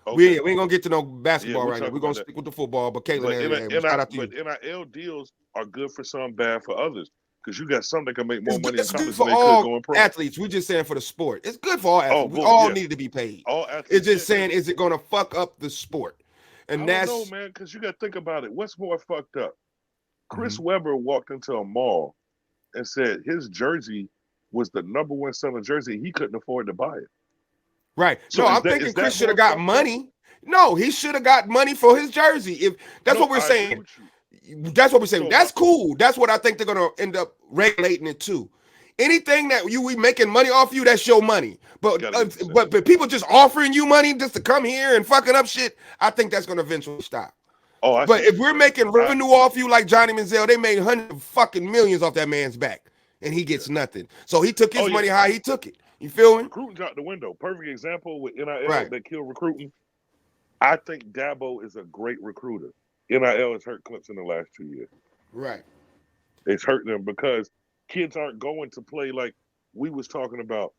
A: Okay. We ain't gonna get to no basketball right now. We're gonna stick with the football. But Caitlin, shout out to you.
B: But NIL deals are good for some, bad for others. Because you got some that can make more money in college
A: than they
B: could go in pro.
A: Athletes. We're just saying for the sport. It's good for all athletes. We all need to be paid.
B: All athletes.
A: It's just saying, is it gonna fuck up the sport? And
B: I don't know, man, because you got to think about it. What's more fucked up? Chris Webber walked into a mall and said his jersey was the number one selling jersey. He couldn't afford to buy it.
A: Right. So I'm thinking Chris should have got money. No, he should have got money for his jersey. If that's what we're saying. That's what we're saying. That's cool. That's what I think they're gonna end up regulating it too. Anything that we making money off you, that's your money. But people just offering you money just to come here and fucking up shit, I think that's gonna eventually stop. But if we're making revenue off you like Johnny Manziel, they made hundreds of fucking millions off that man's back, and he gets nothing. So he took his money how he took it. You feel me?
B: Recruiting's out the window. Perfect example with NIL that killed recruiting. I think Dabo is a great recruiter. NIL has hurt Clemson the last 2 years.
A: Right.
B: It's hurting them because kids aren't going to play like we was talking about.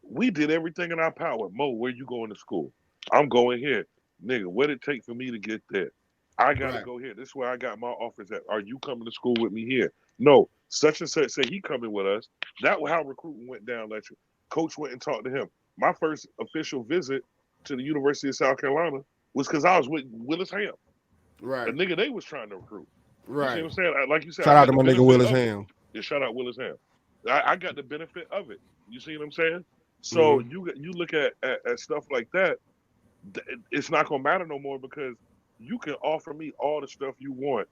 B: We did everything in our power. Mo, where you going to school? I'm going here. Nigga, what it take for me to get there? I gotta
A: Right.
B: go here. This is where I got my offers at. Are you coming to school with me here? No. Such and such say he coming with us. That was how recruiting went down. Like coach went and talked to him. My first official visit to the University of South Carolina was because I was with Willis Ham, a
A: Right.
B: nigga they was trying to recruit. You see
A: Right.
B: what I'm saying? Like you said, I
A: Shout out
B: got
A: to
B: the
A: my nigga
B: benefit
A: Willis
B: of it.
A: Ham.
B: Yeah, shout out Willis Ham. I got the benefit of it. You see what I'm saying? So
A: Hmm.
B: you look at stuff like that, it's not gonna matter no more because you can offer me all the stuff you want.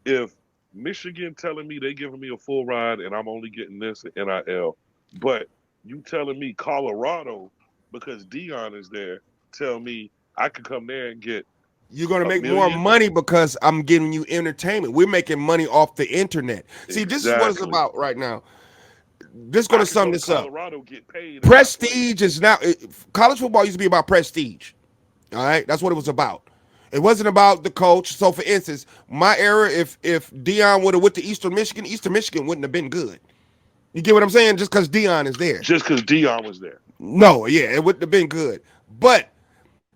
B: If Michigan telling me they giving me a full ride and I'm only getting this in NIL, but you telling me Colorado because Dion is there, tell me I could come there and get
A: You're gonna
B: a
A: make more
B: million.
A: money because I'm giving you entertainment. We're making money off the internet. See, this is what it's
B: Exactly.
A: about right now. This is
B: I
A: gonna
B: could go
A: sum
B: to
A: this up.
B: Colorado, get paid, and not play.
A: Prestige is now college football used to be about prestige. All right, that's what it was about. It wasn't about the coach. So, for instance, my era, if Dion would have went to Eastern Michigan wouldn't have been good. You get what I'm saying? Just because Dion is there.
B: Just because Dion was there.
A: No, yeah, it wouldn't have been good. But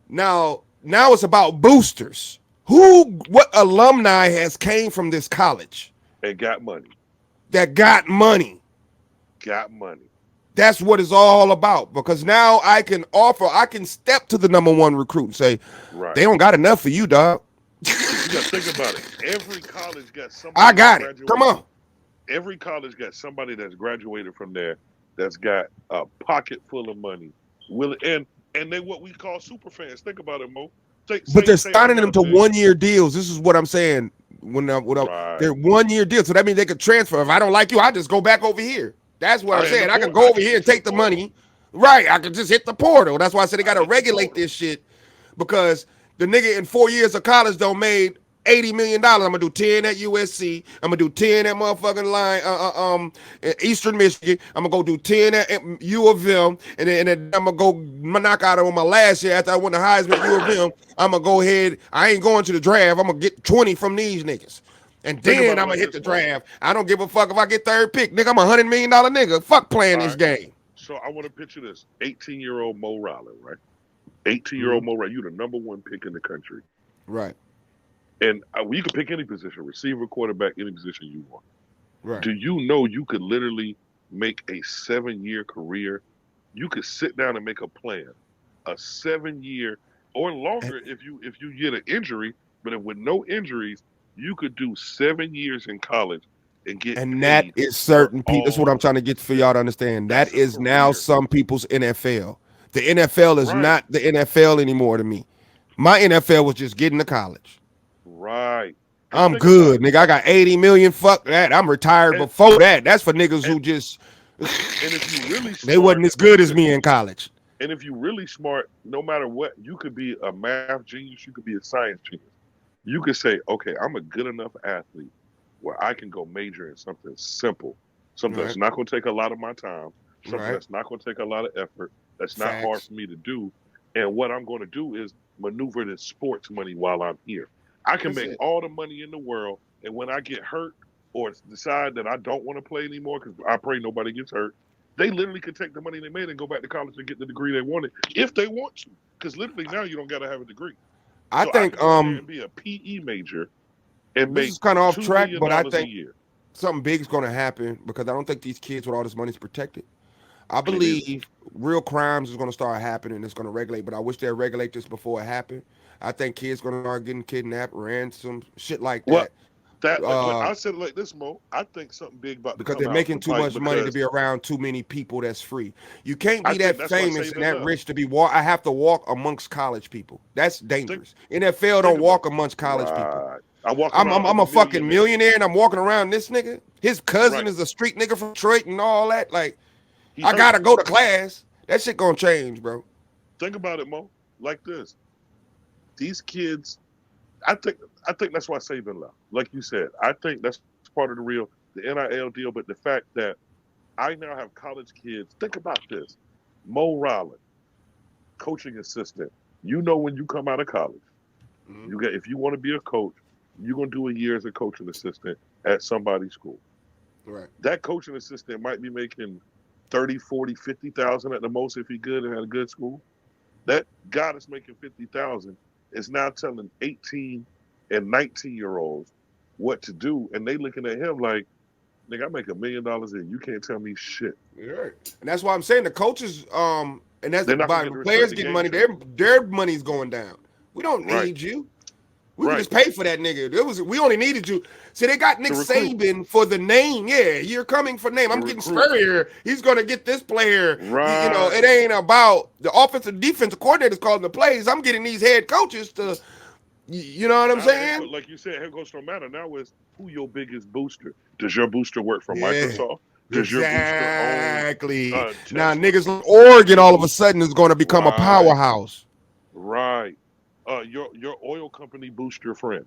A: now it's about boosters. What alumni has came from this college
B: And got money.
A: that got money?
B: Got money.
A: That's what it's all about. Because now I can step to the number one recruit and say,
B: Right.
A: they don't got enough for you, dog.
B: You got to think about it. Every college got somebody.
A: I got it. Come on.
B: Every college got somebody that's graduated from there that's got a pocket full of money. And they what we call super fans. Think about it, Mo.
A: But they're signing them to 1-year deals. This is what I'm saying.
B: Right.
A: They're 1-year deals, so that means they could transfer. If I don't like you, I just go back over here. That's what I'm saying. I can go over here and take the money. Right. I can just hit the portal. That's why I said they got to regulate this shit because the nigga in 4 years of college don't made $80 million. I'm gonna do 10 at USC. I'm gonna do 10 at motherfucking Eastern Michigan. I'm gonna go do 10 at U of M, and then I'm gonna go knock out on my last year after I won the Heisman at U of M. I'm gonna go ahead. I ain't going to the draft. I'm gonna get 20 from these niggas. And then I'm gonna hit the draft. I don't give a fuck if I get third pick. Nigga, I'm $100 million nigga. Fuck playing this game.
B: So I want to picture this 18-year-old Mo Ryland, right? 18-year-old Mo Ryland, you the number one pick in the country.
A: Right.
B: And you can pick any position, receiver, quarterback, any position you want.
A: Right.
B: Do you know you could literally make a 7-year career? You could sit down and make a plan, a 7-year or longer if you get an injury. But if with no injuries, you could do 7 years in college and get.
A: And that is certain people. That's what I'm trying to get for y'all to understand. That is now some people's NFL. The NFL is not the NFL anymore to me. My NFL was just getting to college.
B: Right.
A: I'm good, nigga. I got 80 million. Fuck that. I'm retired before that. That's for niggas who just.
B: And if you really smart,
A: they wasn't as good as me in college.
B: And if you really smart, no matter what, you could be a math genius. You could be a science genius. You could say, okay, I'm a good enough athlete where I can go major in something simple, something that's not going to take a lot of my time, something that's not going to take a lot of effort, that's not hard for me to do. And what I'm going to do is maneuver this sports money while I'm here. I can make all the money in the world, and when I get hurt or decide that I don't want to play anymore, because I pray nobody gets hurt, they literally could take the money they made and go back to college and get the degree they wanted if they want to. Because literally now you don't got to have a degree.
A: I think
B: I can be a PE major and
A: this
B: make
A: is kind of off track, but I think
B: year.
A: Something big is going to happen because I don't think these kids with all this money is protected. I believe real crimes is going to start happening. It's going to regulate, but I wish they'd regulate this before it happened. I think kids going to start getting kidnapped, ransom, shit like that.
B: I said it like this, Mo. I think something big about
A: because they're making too much money to be around too many people that's free. You can't be that famous and that rich to be I have to walk amongst college people. That's dangerous. NFL don't walk amongst college people. I'm a fucking millionaire and I'm walking around this nigga. His cousin is a street nigga from Detroit and all that. Like, I gotta go to class. That shit gonna change, bro.
B: Think about it, Mo. Like this. These kids, I think that's why Saban left. Like you said, I think that's part of the NIL deal. But the fact that I now have college kids, think about this. Mo Ryland, coaching assistant. You know when you come out of college, if you want to be a coach, you're gonna do a year as a coaching assistant at somebody's school.
A: Right.
B: That coaching assistant might be making 30, 40, 50,000 at the most if he good and had a good school. That guy that's making 50,000 is now telling 18 and 19-year-olds what to do, and they looking at him like, nigga, I make $1 million and you can't tell me shit.
A: Right. And that's why I'm saying the coaches, and that's
B: They're not
A: by
B: gonna get the
A: players
B: respect
A: getting
B: the
A: money,
B: game
A: their money's going down. We don't
B: Right.
A: need you. We can
B: Right.
A: just pay for that nigga. We only needed you. See, they got Nick
B: To recruit.
A: Saban for the name. Yeah, you're coming for name. I'm
B: To
A: getting
B: recruit.
A: Spurrier. He's gonna get this player.
B: Right.
A: You know, it ain't about the offensive defensive coordinators calling the plays. I'm getting these head coaches to, you know what I'm
B: Now,
A: saying?
B: like you said, head coach don't matter. Now is who your biggest booster? Does your booster work for
A: Yeah.
B: Microsoft? Does your booster
A: Exactly.
B: own
A: Now
B: Tesla?
A: niggas like Oregon all of a sudden is going to become a
B: Right.
A: powerhouse.
B: Right. Your oil company boost your friend.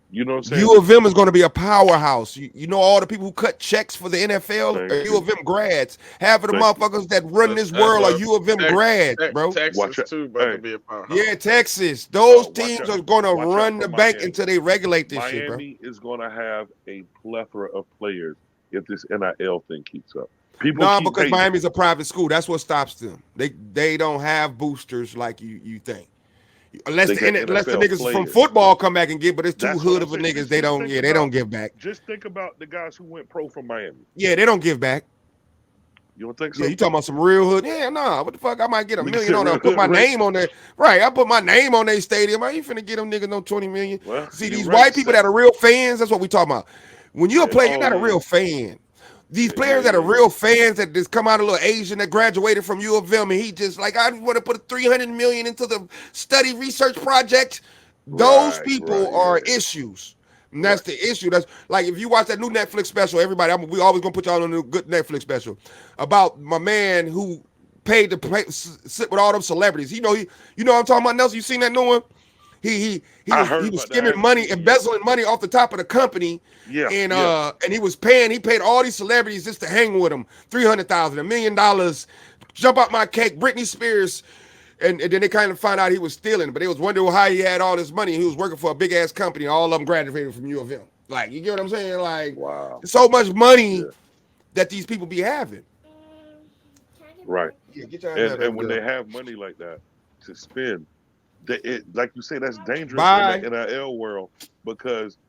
B: You know what I'm saying?
A: U of M is going to be a powerhouse. You know all the people who cut checks for the NFL
B: Thank
A: are
B: you.
A: U of M grads. Half of the
B: Thank
A: motherfuckers that run this
C: That's
A: world are
C: what
A: U of M grads, bro.
B: Watch
C: Texas
B: out.
C: too, about
B: Hey.
C: to be a powerhouse.
A: Yeah, Texas. Those
B: Watch
A: teams
B: out.
A: are going to
B: Watch out
A: run
B: for
A: the bank
B: Miami.
A: until they regulate this shit, bro.
B: Miami is going to have a plethora of players if this NIL thing keeps up. People
A: No,
B: keep
A: because
B: hating.
A: Miami's a private school. That's what stops them. They don't have boosters like you think. Unless
B: They
A: the
B: got
A: niggas
B: NFL
A: from
B: players.
A: football come back and give, but it's too
B: That's
A: hood
B: what
A: of a
B: I'm saying.
A: niggas. They don't.
B: think
A: Yeah, they
B: about-
A: don't give back.
B: Just think about the guys who went pro from Miami.
A: Yeah, they don't give back.
B: You don't think so?
A: Yeah, you talking about some real hood? Yeah, nah. What the fuck? I might get a
B: Nigga
A: million
B: said
A: on there.
B: real
A: Put my
B: hood, right?
A: name on there. Right, I put my name on their stadium. I ain't finna get them niggas no 20 million.
B: Well,
A: See,
B: you're
A: these
B: right.
A: white people that are real fans, that's what we talking about. When you're a
B: Yeah.
A: player, you're
B: Oh,
A: not a
B: yeah.
A: real fan. These
B: Yeah,
A: players
B: yeah,
A: that are
B: yeah,
A: real fans that just come out a little Asian that graduated from U of M and he just like, I want to put 300 million into the study research project. Those
B: Right,
A: people
B: right,
A: are
B: yeah.
A: issues. And that's the issue. That's like if you watch that new Netflix special, everybody, we always gonna put y'all on a good Netflix special about my man who paid to sit with all them celebrities. You know what I'm talking about, Nelson. You seen that new one? He
B: I heard
A: was
B: about that. I
A: skimming
B: haven't
A: money,
B: seen it yet.
A: embezzling money off the top of the company.
B: Yeah,
A: And
B: yeah.
A: and he paid all these celebrities just to hang with him. $300,000, $1 million. Jump out my cake, Britney Spears. And then they kind of found out he was stealing, but they was wondering how he had all this money. He was working for a big ass company. All of them graduated from U of M. Like, you get what I'm saying? Like,
B: Wow.
A: so much money
B: Yeah.
A: that these people be having.
B: Right.
A: Yeah, get your
B: And when they have money like that to spend, like you say, that's dangerous
A: Bye.
B: in the NIL world because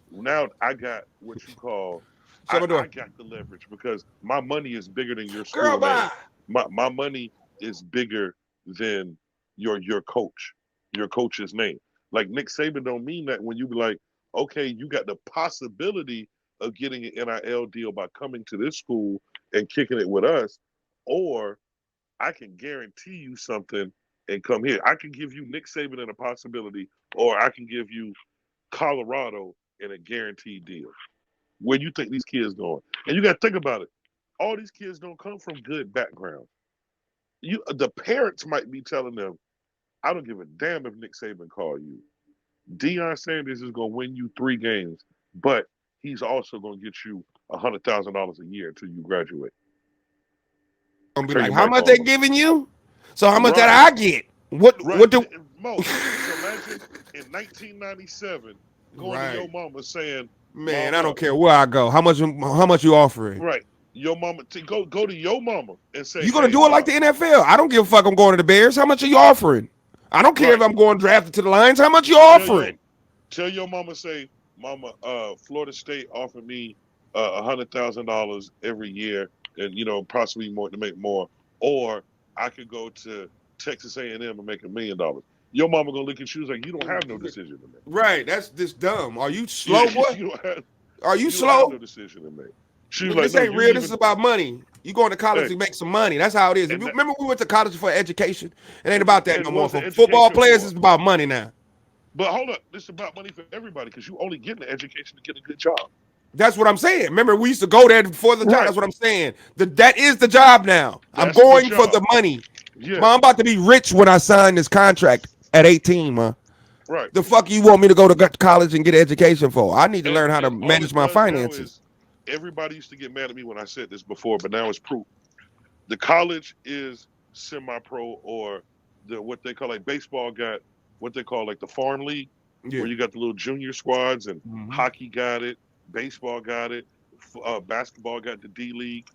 B: now I got what you call I
A: Shut my door.
B: got the leverage because my money is bigger than your school
A: Girl,
B: name.
A: bye.
B: My money is bigger than your coach's name. Like Nick Saban don't mean that when you be like, okay, you got the possibility of getting an NIL deal by coming to this school and kicking it with us, or I can guarantee you something and come here. I can give you Nick Saban and a possibility, or I can give you Colorado and a guaranteed deal. Where you think these kids going? And you got to think about it. All these kids don't come from good backgrounds. The parents might be telling them, I don't give a damn if Nick Saban call you. Deion Sanders is going to win you 3 games, but he's also going to get you $100,000 a year until you graduate.
A: Gonna be
B: Turn
A: like,
B: your
A: how
B: mic
A: much
B: on,
A: they
B: man.
A: giving you? So how much
B: Right.
A: that I get? What do
B: Mo, so imagine in 1997 going to your mama saying,
A: Man,
B: Mama,
A: I don't care where I go. How much you offering?
B: Right. Your mama go to your mama and say,
A: You gonna
B: hey,
A: do it like the NFL? I don't give a fuck. I'm going to the Bears. How much are you offering? I don't care if I'm going drafted to the Lions. How much you offering?
B: Tell your mama, say, Mama, Florida State offered me $100,000 every year, and possibly more to make more, or I could go to Texas A&M and make $1 million. Your mama gonna look at you like you don't have no decision to make.
A: Right, that's just dumb. Are you slow, boy? Are you
B: you
A: slow?
B: don't have no decision to make. She was like,
A: this
B: no,
A: ain't real. This is about money. You going to college to make some money. That's how it is. Remember we went to college for education? It ain't about that no more. For football players, it's about money now.
B: But hold up, this is about money for everybody because you only get an education to get a good job.
A: That's what I'm saying. Remember, we used to go there for the job. That's what I'm saying. That is the job now. I'm going for the money.
B: Yeah.
A: Man, I'm about to be rich when I sign this contract at 18, man.
B: Right.
A: The fuck you want me to go to college and get an education for? I need to learn how to manage my finances.
B: Everybody used to get mad at me when I said this before, but now it's proof. The college is semi-pro, or what they call, like baseball got what they call like the farm league, where you got the little junior squads, and hockey got it, baseball got it, basketball got the D league.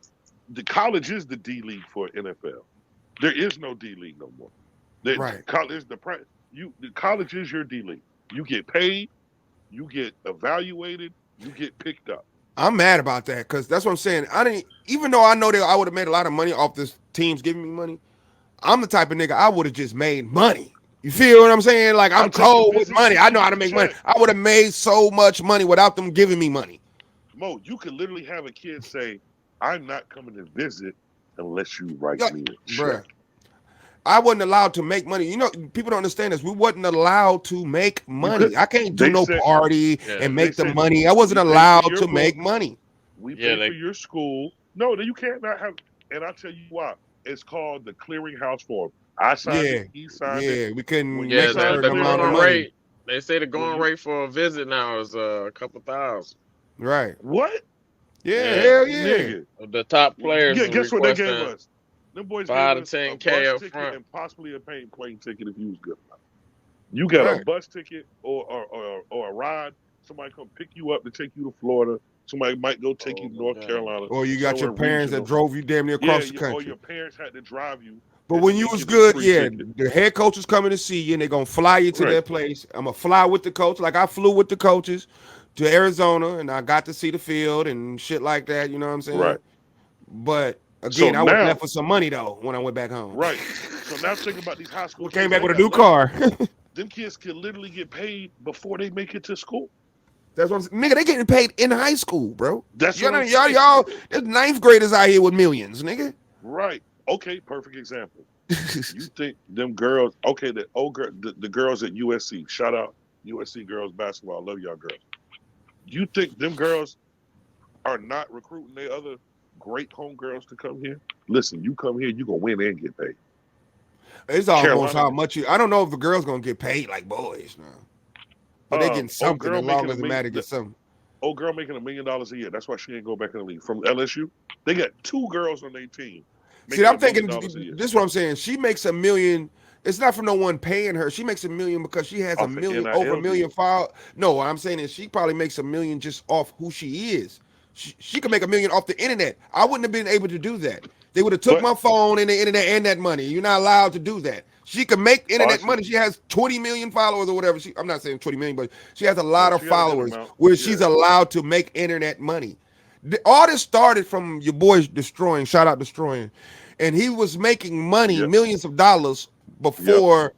B: the college is the D League for NFL. There is no D League no more.
A: Right.
B: The college is your D League. You get paid, you get evaluated, you get picked up.
A: I'm mad about that because that's what I'm saying. Even though I know that I would have made a lot of money off this teams giving me money, I'm the type of nigga I would have just made money. You feel what I'm saying? Like, I'm cold with money. I know how to make money. I would have made so much money without them giving me money.
B: Mo, you could literally have a kid say, I'm not coming to visit unless you write me a check.
A: Bruh, I wasn't allowed to make money. You know, people don't understand this. We wasn't allowed to make money. I can't do no party and make the money. I wasn't allowed to make money.
B: We pay for your school. No, you can't not have. And I'll tell you why. It's called the clearinghouse form. I signed it. He signed it.
A: We couldn't make
C: the
A: a certain amount of money.
C: They say the going rate for a visit now is a couple thousand.
A: Right.
B: What?
A: Yeah, hell yeah.
B: Nigga.
C: The top players.
B: Yeah, guess what they gave us? Them boys
C: 5
B: gave
C: to
B: us
C: 10K
B: a
C: up
B: bus ticket
C: front.
B: and possibly a plane ticket if you was good enough. You got a bus ticket or a ride. Somebody come pick you up to take you to Florida. Somebody might go take you to North Carolina.
A: Or you got your parents that drove you damn near across the country.
B: Or your parents had to drive you.
A: But when you was good, the head coach is coming to see you and they're going to fly you to their place. I'm going to fly with the coach. Like I flew with the coaches to Arizona and I got to see the field and shit like that. You know what I'm saying?
B: Right.
A: But again, I was left with some money though when I went back home.
B: Right. So now think about these high schools.
A: Came back with a new car.
B: Them kids can literally get paid before they make it to school.
A: That's what I'm saying. Nigga, they getting paid in high school, bro.
B: That's
A: y'all. There's ninth graders out here with millions, nigga.
B: Right. Okay. Perfect example. You think them girls? Okay, the girls at USC. Shout out USC girls basketball. Love y'all girls. You think them girls are not recruiting their other great homegirls to come here? Listen, you come here, you gonna win and get paid.
A: It's almost how much I don't know if the girls gonna get paid like boys now. But they getting something as long as it matters get something.
B: Old girl making $1 million a year. That's why she ain't go back in the league. From LSU, they got 2 girls on their team.
A: See, I'm thinking this is what I'm saying. She makes $1 million. It's not from no one paying her. She makes $1 million because she has over $1 million followers. No, what I'm saying is she probably makes $1 million just off who she is. She could make $1 million off the internet. I wouldn't have been able to do that. They would have took my phone and the internet and that money. You're not allowed to do that. She can make internet money. She has 20 million followers or whatever. I'm not saying 20 million, but she has a lot of followers where she's allowed to make internet money. All this started from your boy Destroying. Shout out Destroying. And he was making money, millions of dollars before,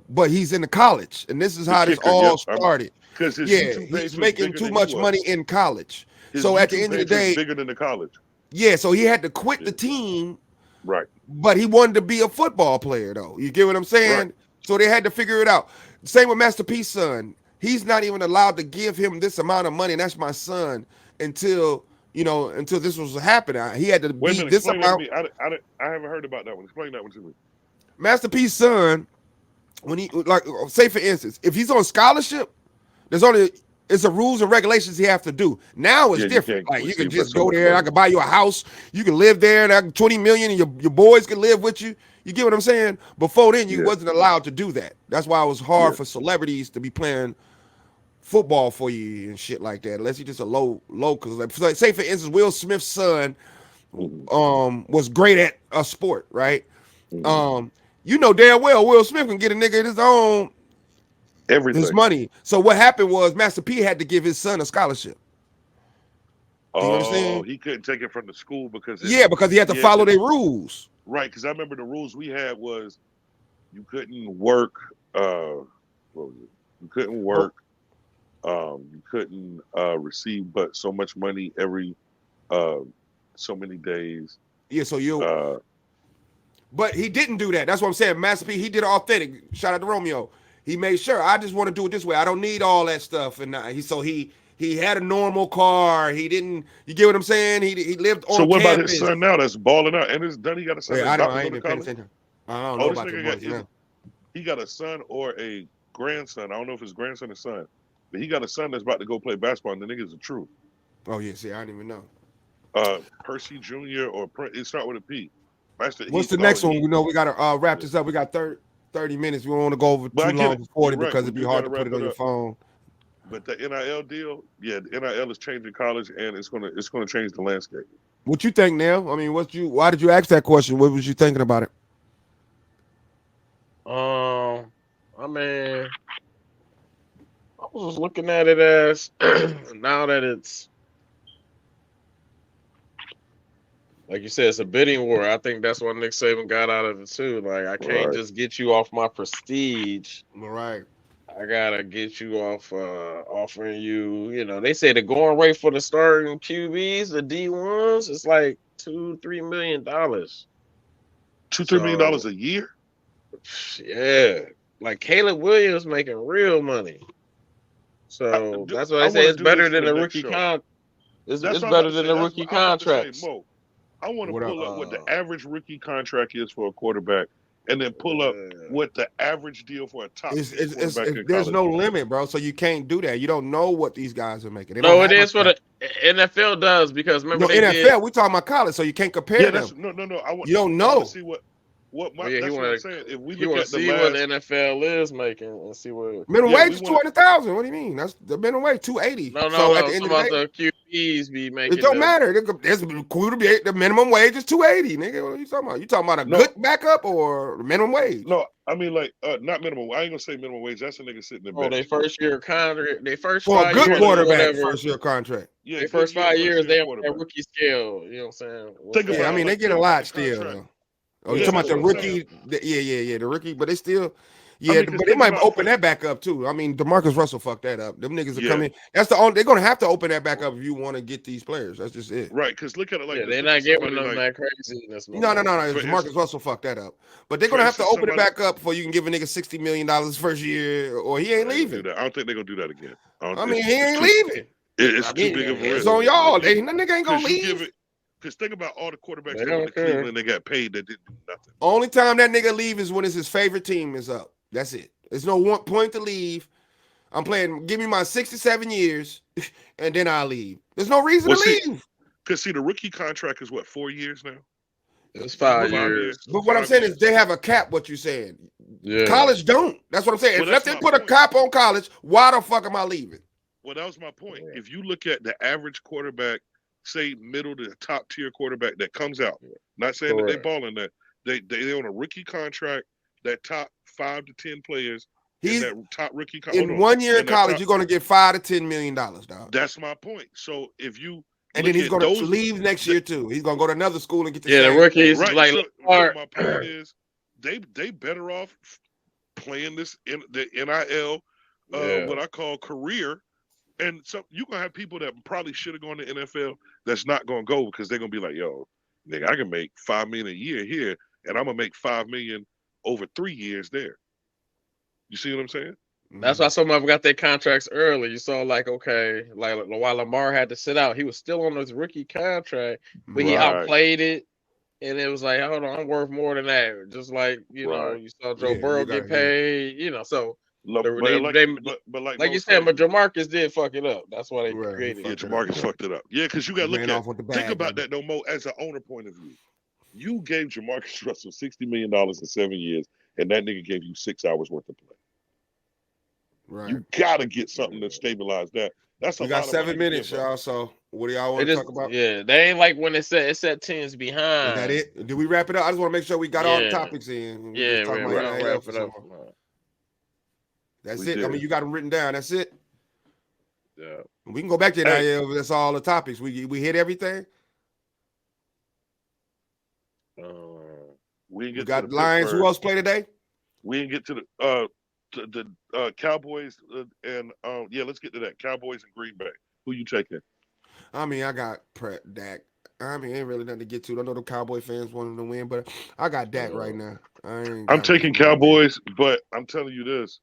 A: but he's in the college. And this is how this all started. He's making too much money in college. So at the end of the day,
B: bigger than the college.
A: Yeah, so he had to quit the team.
B: Right.
A: But he wanted to be a football player, though. You get what I'm saying? Right. So they had to figure it out. Same with Master P's son. He's not even allowed to give him this amount of money, and that's my son, until this was happening. He had to beat this amount.
B: I haven't heard about that one. Explain that one to me.
A: Master P's son, when he, like, say for instance, if he's on scholarship, it's a rules and regulations he have to do. Now it's different. Like you can just go there. I can buy you a house. You can live there. And 20 million, and your boys can live with you. You get what I'm saying? Before then, you wasn't allowed to do that. That's why it was hard for celebrities to be playing football for you and shit like that. Unless you're just a local. Like, say for instance, Will Smith's son was great at a sport, right? You know damn well Will Smith can get a nigga his own.
B: Everything.
A: His money. So what happened was Master P had to give his son a scholarship. You understand?
B: He couldn't take it from the school because
A: he had to follow their rules.
B: Right, because I remember the rules we had was you couldn't work. You couldn't work. You couldn't receive but so much money every so many days.
A: Yeah, so but he didn't do that. That's what I'm saying. Master P, he did authentic. Shout out to Romeo. He made sure I just want to do it this way. I don't need all that stuff. And he had a normal car. He didn't. You get what I'm saying? He lived on.
B: So what
A: campus.
B: About his son now? That's balling out, and his done. He got a son.
A: I ain't even paying attention. I don't know about the boys now.
B: He got a son or a grandson. I don't know if his grandson or son, but he got a son that's about to go play basketball. And the nigga's the truth.
A: Oh yeah, see, I didn't even know.
B: Percy Jr. or it start with a P.
A: What's the next one? We know we gotta wrap this up. We got 30 minutes. We don't want to go over too long before it because it'd be hard to put it on your phone.
B: But the NIL deal, yeah, the NIL is changing college, and it's gonna change the landscape.
A: What you think, Neil? I mean, why did you ask that question? What was you thinking about it?
C: I mean, I was just looking at it as now that it's like you said, it's a bidding war. I think that's what Nick Saban got out of it too. Like, I can't just get you off my prestige.
A: All right.
C: I gotta get you off offering you, they say the going rate for the starting QBs, the D1s, it's like $2-3 million.
B: $2-3 million a year?
C: Yeah. Like Caleb Williams making real money. So that's why I say it's better than the rookie contract. It's better than the rookie contracts.
B: I want to pull up what the average rookie contract is for a quarterback, and then pull up what the average deal for a top quarterback.
A: There's no limit, bro. So you can't do that. You don't know what these guys are making.
C: No, it is for the NFL does because remember
A: NFL. We talking about college, so you can't compare them.
B: No.
A: You don't know.
B: See what that's what I'm saying. If we look at
C: see what the NFL is making and see what
A: minimum wage is $200,000. What do you mean? That's the minimum wage $280.
C: No. So at the end of the QBs be making.
A: It don't matter. The minimum wage is $280, nigga. What are you talking about? You talking about a good backup or minimum wage?
B: No, I mean like not minimum. I ain't gonna say minimum wage. That's a nigga sitting in bed.
C: They first year contract. They first
A: for
C: 5
A: a good
C: years,
A: quarterback. First year contract.
C: Yeah, they first 5 years they have a rookie scale. You know what I'm saying?
A: I mean they get a lot still. Oh, you talking about the rookie? Yeah, the rookie, but they still, but they might open that back up too. I mean, DeMarcus Russell fucked that up. Them niggas are coming. That's the only. They're gonna have to open that back up if you want to get these players. That's just it.
B: Right? Because look at it like
C: they're not giving them that craziness.
A: No. DeMarcus Russell fucked that up. But they're gonna have to open it back up before you can give a nigga $60 million first year, or he ain't leaving.
B: I don't think they're gonna do that again.
A: I mean, he ain't leaving.
B: It's too big of a risk.
A: It's on y'all. That nigga ain't gonna leave.
B: Because think about all the quarterbacks that went to Cleveland, they got paid that didn't do nothing.
A: Only time that nigga leave is when his favorite team is up. That's it. There's no one point to leave. I'm playing. Give me my 67 years, and then I'll leave. There's no reason to leave.
B: Because the rookie contract is what, 4 years now?
C: It's 5 years.
A: But what I'm saying is they have a cap. What you saying? Yeah. College don't. That's what I'm saying. If they put a cap on college, why the fuck am I leaving?
B: Well, that was my point. Yeah. If you look at the average quarterback, say middle to top tier quarterback that comes out, not saying that they balling that they on a rookie contract, that top 5 to 10 players in that top rookie contract.
A: In 1 year in college, you're gonna get $5 to $10 million, dog.
B: That's my point. So if you
A: and then he's gonna leave next year too. He's gonna go to another school and get the
C: the rookies
B: right.
C: Like
B: so my point is they better off playing this in the NIL what I call career. And so you're going to have people that probably should have gone to NFL that's not going to go because they're going to be like, yo, nigga, I can make $5 million a year here, and I'm going to make $5 million over 3 years there. You see what I'm saying?
C: That's why some of them got their contracts early. You saw like while Lamar had to sit out, he was still on his rookie contract, but he outplayed it. And it was like, hold on, I'm worth more than that. Just like, you saw Joe Burrow get paid, so. Like you said, but Jamarcus did fuck it up. That's why they created it.
B: Yeah, Jamarcus fucked it up. Yeah, because you got to look at think about that, no more as an owner point of view. You gave Jamarcus Russell $60 million in 7 years, and that nigga gave you 6 hours worth of play. Right. You got to get something to stabilize that. That's
A: we got 7 minutes, y'all. So what do y'all want to talk about?
C: Yeah, they ain't like when it set teams behind.
A: Is that it? Did we wrap it up? I just want to make sure we got all the topics in.
C: Yeah, we're gonna wrap it up.
A: That's it. I mean, you got them written down. That's it.
C: Yeah.
A: We can go back to NIL. That's all the topics. We hit everything.
B: We
A: got Lions. Who else play today?
B: We didn't get to the Cowboys and let's get to that. Cowboys and Green Bay. Who you taking?
A: I mean, I got Dak. I mean, ain't really nothing to get to. I know the Cowboy fans wanted to win, but I got Dak right now.
B: I'm taking Cowboys, but I'm telling you this.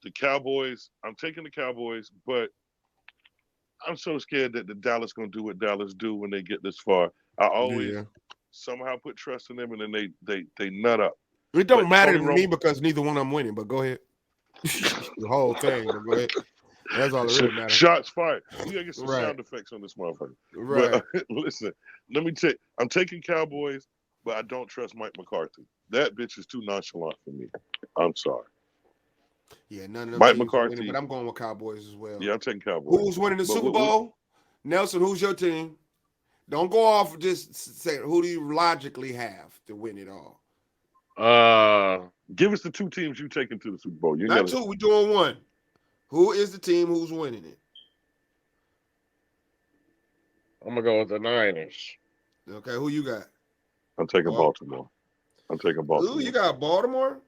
B: The Cowboys, I'm taking the Cowboys, but I'm so scared that the Dallas going to do what Dallas do when they get this far. I always somehow put trust in them, and then they nut up.
A: It don't matter to me because neither one of them winning, but go ahead. The whole thing, but go ahead. That's all that really matters.
B: Shots fired. We got to get some sound effects on this motherfucker.
A: Right.
B: But, listen, let me take – I'm taking Cowboys, but I don't trust Mike McCarthy. That bitch is too nonchalant for me. I'm sorry.
A: Yeah, none of them
B: Mike
A: teams are
B: McCarthy.
A: winning, but I'm going with Cowboys as well.
B: Yeah, I'm taking Cowboys.
A: Who's winning the Super Bowl? Nelson, who's your team? Don't go off just say who do you logically have to win it all.
B: Give us the two teams you taking to the Super Bowl.
A: Not two, we're doing one. Who is the team who's winning it?
C: I'm gonna go with the Niners.
A: Okay, who you got?
B: I'm taking Baltimore. I'm taking Baltimore.
A: Ooh, you got Baltimore?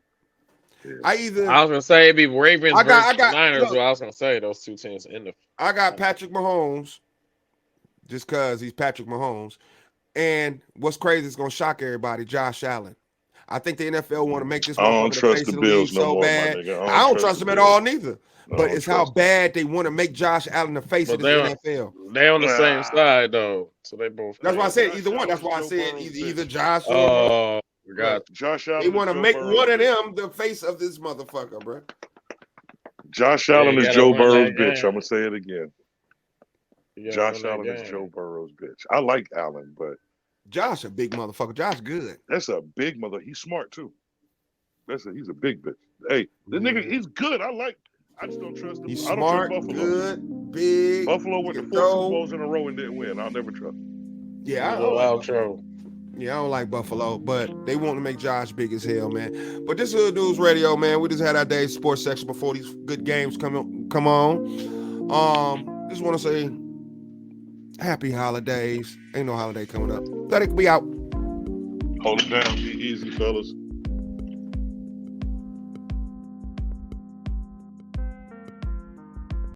B: Yeah.
C: I was gonna say it'd be Ravens versus Niners,
A: look,
C: but I was gonna say those two teams in the.
A: I got Patrick Mahomes, just because he's Patrick Mahomes. And what's crazy is gonna shock everybody, Josh Allen. I think the NFL want to make this.
B: I don't trust the Bills no more,
A: bad.
B: my nigga.
A: I don't trust them at all neither. But it's how bad they want to make Josh Allen the face of the NFL.
C: They on the same side though, so they both.
A: That's why I said either one. That's why I said either Josh or.
C: Oh, we got
B: Josh Allen.
A: They want to make one of them the face of this motherfucker, bro.
B: Josh Allen is Joe Burrow's bitch. I'm gonna say it again. Josh Allen is Joe Burrow's bitch. I like Allen, but
A: Josh a big motherfucker. Josh good.
B: That's a big mother. He's smart too. He's a big bitch. Hey, the nigga, he's good. I just don't trust him.
A: He's
B: I don't
A: smart,
B: trust Buffalo.
A: good, big.
B: Buffalo went to 4 Super Bowls in a row and didn't win. I'll never trust him.
A: Yeah, I don't like Buffalo, but they want to make Josh big as hell, man. But this is Hood Newz Radio, man. We just had our day's sports section before these good games come on. Just want to say happy holidays. Ain't no holiday coming up. Let it be out.
B: Hold it down. Be easy, fellas.